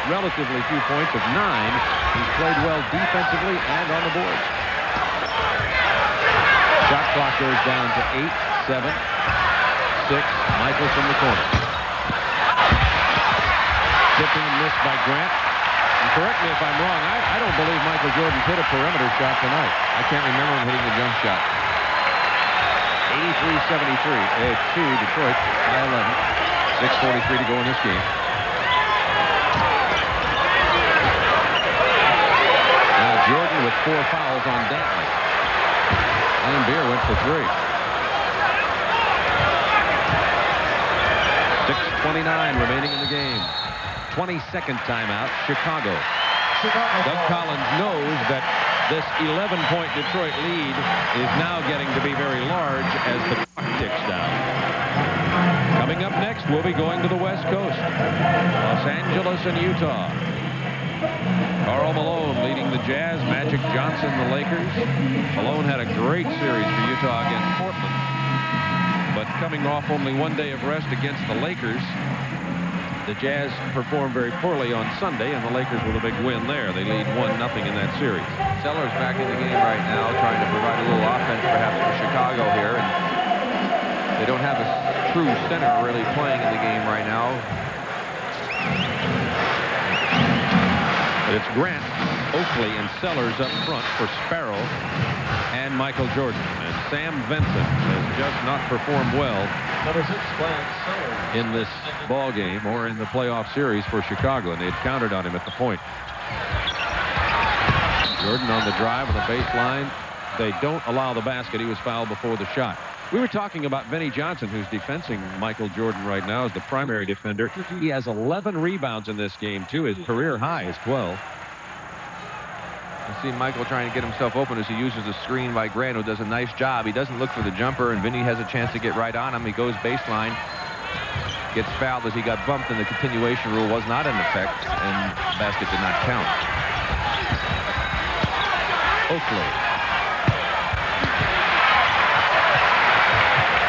relatively few points of 9. He's played well defensively and on the boards. Shot clock goes down to 8, 7, 6. Michael from the corner. Tipping and missed by Grant. And correct me if I'm wrong, I don't believe Michael Jordan hit a perimeter shot tonight. I can't remember him hitting a jump shot. 83-73. It's 2, Detroit by 11. 6:43 to go in this game. Now Jordan with 4 fouls on Dantley. Beer went for 3. 6:29 remaining in the game. 22nd timeout, Chicago. Doug Collins knows that this 11-point Detroit lead is now getting to be very large as the clock ticks down. Coming up next, we'll be going to the West Coast. Los Angeles and Utah. Karl Malone leading the Jazz, Magic Johnson the Lakers. Malone had a great series for Utah against Portland, but coming off only 1 day of rest against the Lakers, the Jazz performed very poorly on Sunday, and the Lakers with a big win there. They lead 1-0 in that series. Sellers back in the game right now, trying to provide a little offense perhaps for Chicago here, and they don't have a true center really playing in the game right now. But it's Grant, Oakley, and Sellers up front for Sparrow and Michael Jordan. And Sam Vincent has just not performed well in this ball game or in the playoff series for Chicago, and they had counted on him at the point. Jordan on the drive on the baseline. They don't allow the basket. He was fouled before the shot. We were talking about Vinnie Johnson, who's defending Michael Jordan right now as the primary defender. He has 11 rebounds in this game, too. His career high is 12. You see Michael trying to get himself open as he uses a screen by Grant, who does a nice job. He doesn't look for the jumper, and Vinny has a chance to get right on him. He goes baseline, gets fouled as he got bumped, and the continuation rule was not in effect, and the basket did not count. Oakley.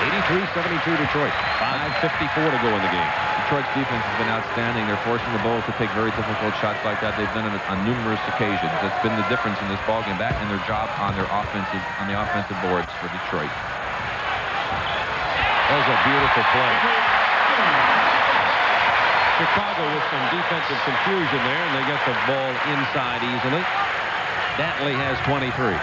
83-72 Detroit. 5:54 to go in the game. Detroit's defense has been outstanding. They're forcing the Bulls to take very difficult shots like that. They've done it on numerous occasions. That's been the difference in this ballgame. That and their job on the offensive boards for Detroit. That was a beautiful play. Chicago with some defensive confusion there, and they get the ball inside easily. Dantley has 23.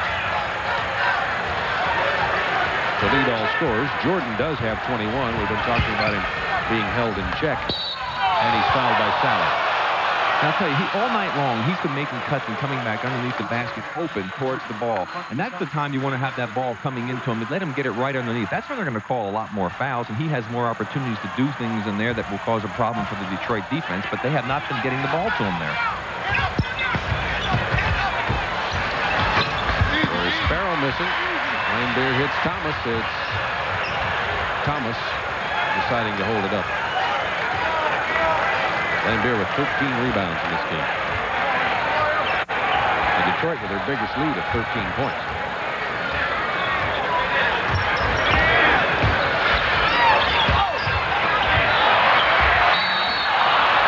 To lead all scorers, Jordan does have 21. We've been talking about him being held in check, and he's fouled by Sally. And I'll tell you, all night long, he's been making cuts and coming back underneath the basket, open towards the ball. And that's the time you want to have that ball coming into him and let him get it right underneath. That's when they're going to call a lot more fouls, and he has more opportunities to do things in there that will cause a problem for the Detroit defense, but they have not been getting the ball to him there. There's Sparrow missing. Laimbeer hits Thomas. It's Thomas deciding to hold it up. Laimbeer with 13 rebounds in this game. And Detroit with their biggest lead of 13 points.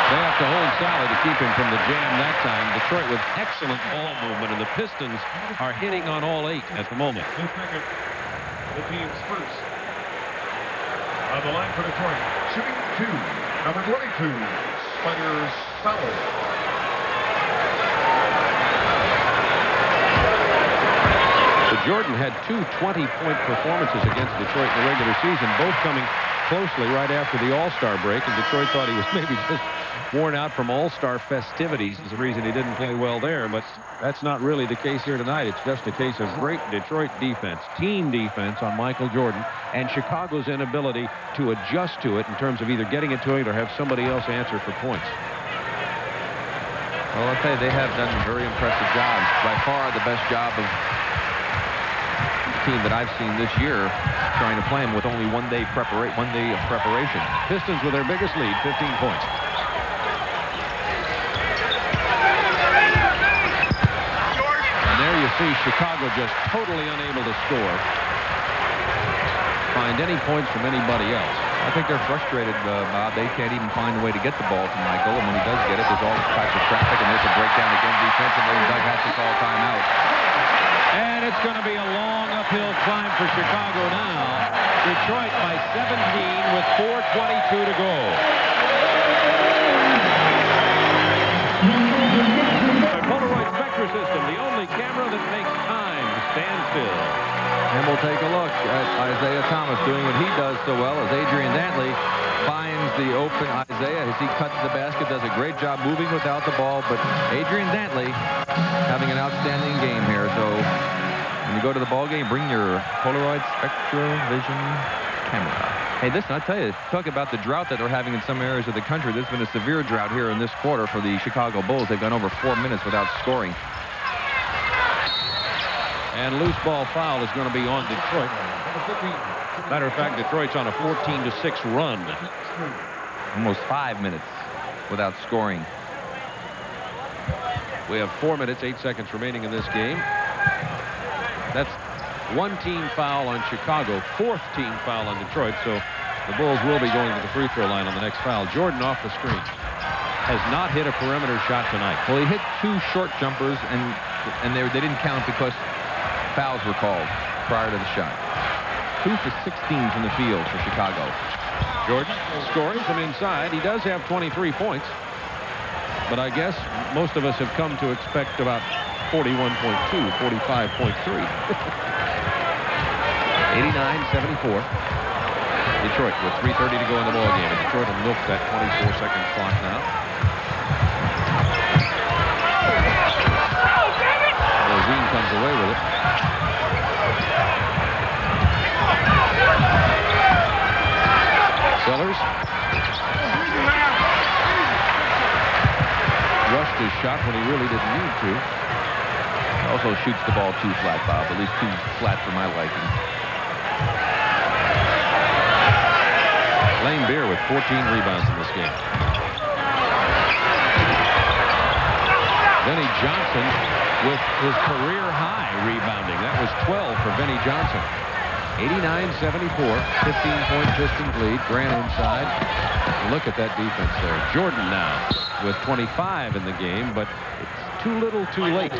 They have to hold Sally to keep him from the jam that time. Detroit with excellent ball movement, and the Pistons are hitting on all 8 at the moment. The team's first. On the line for Detroit, shooting 2, number 22, Spider Sauer. So Jordan had 2 20-point performances against Detroit in the regular season, both coming closely right after the All-Star break, and Detroit thought he was maybe just worn out from All-Star festivities is the reason he didn't play well there, but that's not really the case here tonight. It's just a case of great Detroit defense, team defense on Michael Jordan, and Chicago's inability to adjust to it in terms of either getting it to it or have somebody else answer for points. Well, I'll tell you, they have done very impressive jobs. By far the best job of team that I've seen this year, trying to play him with only one day of preparation. Pistons with their biggest lead, 15 points. And there you see Chicago just totally unable to score. Find any points from anybody else. I think they're frustrated, Bob. They can't even find a way to get the ball to Michael, and when he does get it, there's all types of traffic, and there's a breakdown again defensively, and Doug has to call timeout. And it's going to be a long uphill climb for Chicago now. Detroit by 17 with 4:22 to go. The Polaroid Spectra system, the only camera that makes time stand still. And we'll take a look at Isaiah Thomas doing what he does so well as Adrian Dantley finds the open Isaiah as he cuts the basket, does a great job moving without the ball, but Adrian Dantley having an outstanding game here. So when you go to the ball game, bring your Polaroid Spectra Vision camera. Hey, listen, I'll tell you, talk about the drought that they're having in some areas of the country. There's been a severe drought here in this quarter for the Chicago Bulls. They've gone over 4 minutes without scoring. And loose ball foul is going to be on Detroit. Matter of fact, Detroit's on a 14-6 run. Almost 5 minutes without scoring. We have 4 minutes, 8 seconds remaining in this game. That's one team foul on Chicago, 4th team foul on Detroit, so the Bulls will be going to the free throw line on the next foul. Jordan off the screen. Has not hit a perimeter shot tonight. Well, he hit 2 short jumpers, and they didn't count because fouls were called prior to the shot. 2 for 16 from the field for Chicago. Jordan scoring from inside. He does have 23 points, but I guess most of us have come to expect about 41.2, 45.3. 89-74. Detroit with 3:30 to go in the ball game, and Detroit will milk that 24-second clock now. Levine comes away with it. Sellers rushed his shot when he really didn't need to. Also shoots the ball too flat, Bob. At least too flat for my liking. Laimbeer with 14 rebounds in this game. Vinnie Johnson with his career high rebounding. That was 12 for Vinnie Johnson. 89-74, 15-point Pistons lead. Grant inside. Look at that defense there. Jordan now with 25 in the game, but it's too little too late.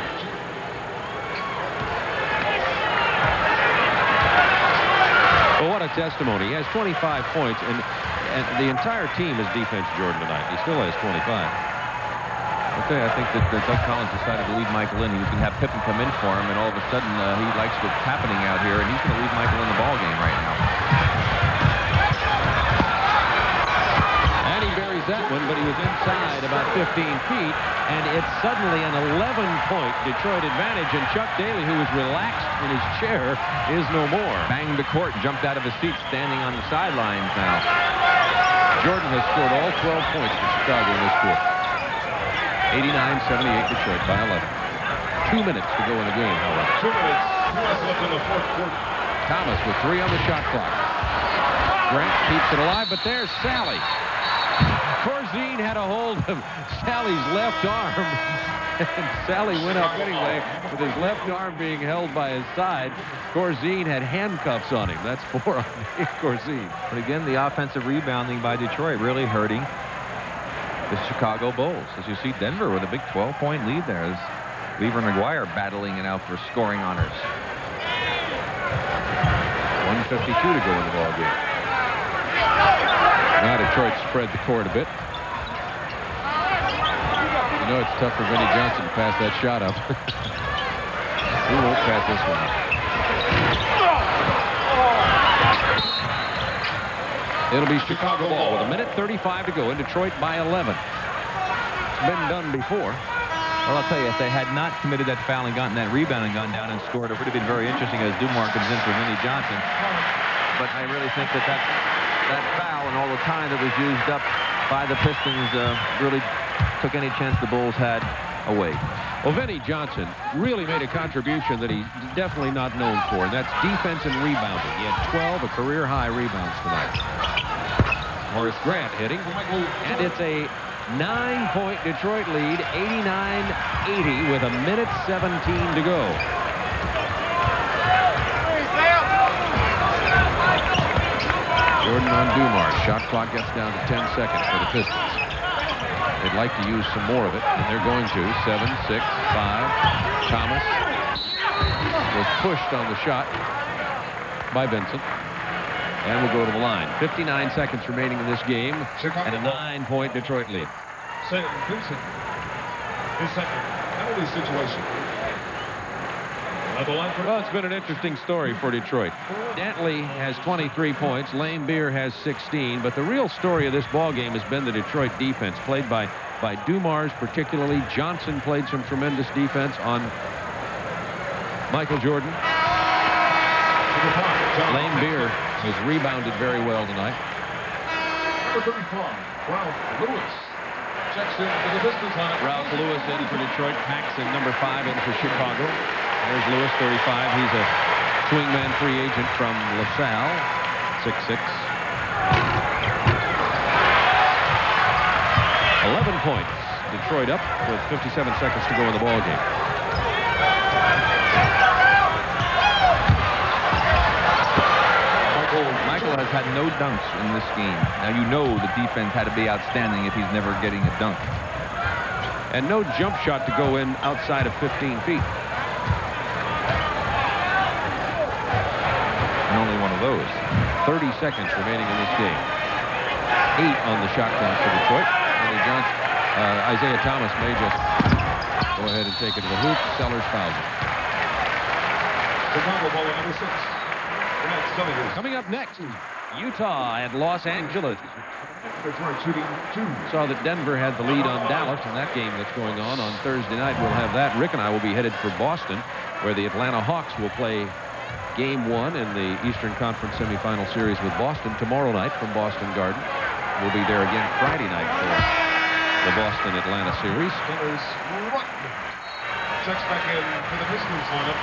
Well, what a testimony. He has 25 points, and the entire team is defense Jordan tonight. He still has 25. Okay, I think that Doug Collins decided to leave Michael in. He was going to have Pippen come in for him, and all of a sudden he likes what's happening out here, and he's going to leave Michael in the ball game right now. And he buries that one, but he was inside about 15 feet, and it's suddenly an 11-point Detroit advantage, and Chuck Daly, who was relaxed in his chair, is no more. Banged the court, jumped out of his seat, standing on the sidelines now. Jordan has scored all 12 points for Chicago in this quarter. 89-78 Detroit by 11. 2 minutes to go in the game, however. 2 minutes left in the fourth quarter. Thomas with 3 on the shot clock. Grant keeps it alive, but there's Sally. Corzine had a hold of Sally's left arm, and Sally went up anyway with his left arm being held by his side. Corzine had handcuffs on him. That's 4 on Dave Corzine. But again, the offensive rebounding by Detroit really hurting the Chicago Bulls. As you see, Denver with a big 12-point lead there. As Lever and McGuire battling it out for scoring honors. 1:52 to go in the ball game. Now Detroit spread the court a bit. You know it's tough for Vinnie Johnson to pass that shot up. He won't pass this one up. It'll be Chicago ball with 1:35 to go, in Detroit by 11. It's been done before. Well, I'll tell you, if they had not committed that foul and gotten that rebound and gone down and scored, it would have been very interesting as Dumars comes in for Vinnie Johnson. But I really think that foul and all the time that was used up by the Pistons really took any chance the Bulls had away. Well, Vinnie Johnson really made a contribution that he's definitely not known for, and that's defense and rebounding. He had 12 career-high rebounds tonight. Horace Grant hitting, and it's a 9-point Detroit lead, 89-80 with 1:17 to go. Jordan on Dumars. Shot clock gets down to 10 seconds for the Pistons. They'd like to use some more of it, and they're going to. 7, 6, 5. Thomas was pushed on the shot by Vincent. And we'll go to the line. 59 seconds remaining in this game, and a 9-point Detroit lead. Second, Vincent. His second penalty situation. Well, it's been an interesting story for Detroit. Dantley has 23 points. Lane Beer has 16. But the real story of this ball game has been the Detroit defense, played by Dumars particularly. Johnson played some tremendous defense on Michael Jordan. Lane Beer has rebounded very well tonight. Number 35, Ralph Lewis. Checks in for the Pistons on it. Ralph Lewis in for Detroit. Paxson, number 5, in for Chicago. There's Lewis, 35. He's a swingman free agent from LaSalle, 6'6". 11 points. Detroit up with 57 seconds to go in the ball game. Michael has had no dunks in this game. Now, you know the defense had to be outstanding if he's never getting a dunk. And no jump shot to go in outside of 15 feet. And only one of those. 30 seconds remaining in this game. 8 on the shot clock for Detroit. Isaiah Thomas may just go ahead and take it to the hoop. Sellers fouls it. Chicago ball number 6. Coming up next, Utah and Los Angeles. Detroit shooting 2. Saw that Denver had the lead on Dallas in that game that's going on Thursday night. We'll have that. Rick and I will be headed for Boston, where the Atlanta Hawks will play Game 1 in the Eastern Conference semifinal series with Boston tomorrow night from Boston Garden. We'll be there again Friday night for the Boston-Atlanta series. Checks back in for the Pistons lineup.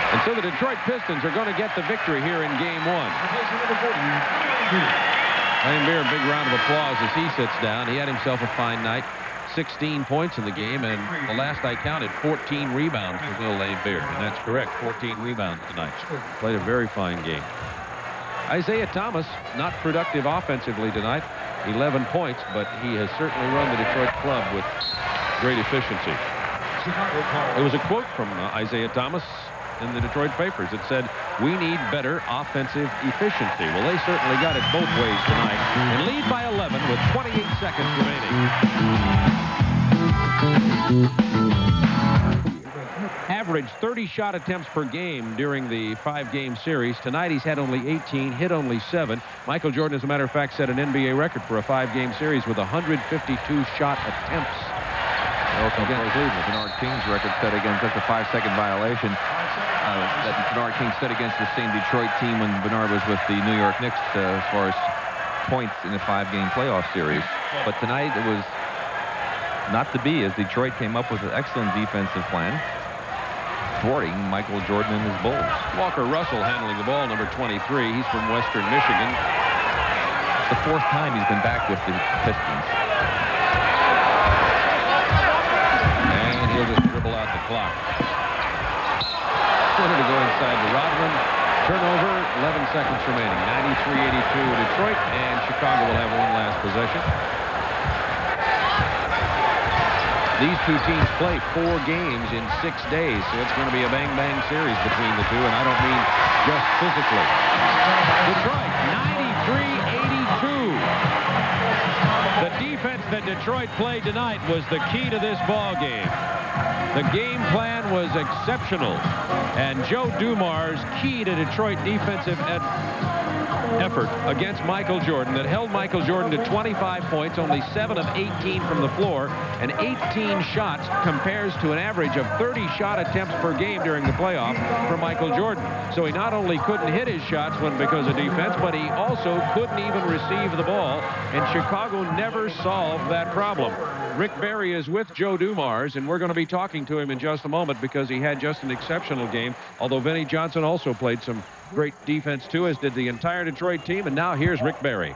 And so the Detroit Pistons are going to get the victory here in Game 1. Lane Beer, a big round of applause as he sits down. He had himself a fine night. 16 points in the game, and the last I counted, 14 rebounds for Bill Lane Beer. And that's correct, 14 rebounds tonight. Played a very fine game. Isaiah Thomas, not productive offensively tonight. 11 points, but he has certainly run the Detroit club with great efficiency. There was a quote from Isaiah Thomas in the Detroit papers. It said, "We need better offensive efficiency." Well, they certainly got it both ways tonight and lead by 11 with 28 seconds remaining. Averaged 30 shot attempts per game during the 5-game series. Tonight he's had only 18, hit only 7. Michael Jordan, as a matter of fact, set an NBA record for a 5-game series with 152 shot attempts. Also against Cleveland, Bernard King's record set against just a 5-second violation that Bernard King set against the same Detroit team when Bernard was with the New York Knicks as far as points in the 5-game playoff series. But tonight it was not to be, as Detroit came up with an excellent defensive plan. thwarting Michael Jordan and his Bulls. Walker Russell handling the ball, number 23. He's from Western Michigan. It's the 4th time he's been back with the Pistons. And he'll just dribble out the clock. Twitter to go inside to Rodman. Turnover, 11 seconds remaining. 93-82 Detroit, and Chicago will have one last possession. These two teams play 4 games in 6 days, so it's going to be a bang-bang series between the two, and I don't mean just physically. Detroit, 93-82. The defense that Detroit played tonight was the key to this ball game. The game plan was exceptional, and Joe Dumars' key to Detroit defensive effort against Michael Jordan that held Michael Jordan to 25 points, only 7 of 18 from the floor, and 18 shots compares to an average of 30 shot attempts per game during the playoff for Michael Jordan. So he not only couldn't hit his shots because of defense, but he also couldn't even receive the ball, and Chicago never solved that problem. Rick Barry is with Joe Dumars, and we're going to be talking to him in just a moment because he had just an exceptional game, although Vinnie Johnson also played some great defense too, as did the entire Detroit team. And now here's Rick Barry.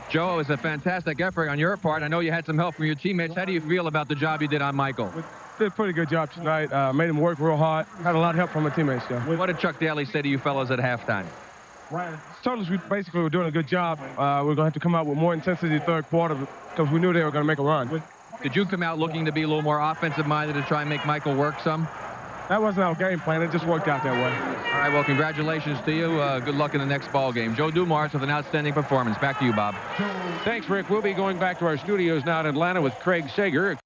Joe, it was a fantastic effort on your part. I know you had some help from your teammates. How do you feel about the job you did on Michael? Did a pretty good job tonight. Made him work real hard. Had a lot of help from my teammates, though. What did Chuck Daly say to you fellas at halftime? Told us we basically were doing a good job. We're going to have to come out with more intensity third quarter because we knew they were going to make a run. Did you come out looking to be a little more offensive-minded to try and make Michael work some? That wasn't our game plan. It just worked out that way. All right, well, congratulations to you. Good luck in the next ball game. Joe Dumars with an outstanding performance. Back to you, Bob. Thanks, Rick. We'll be going back to our studios now in Atlanta with Craig Sager.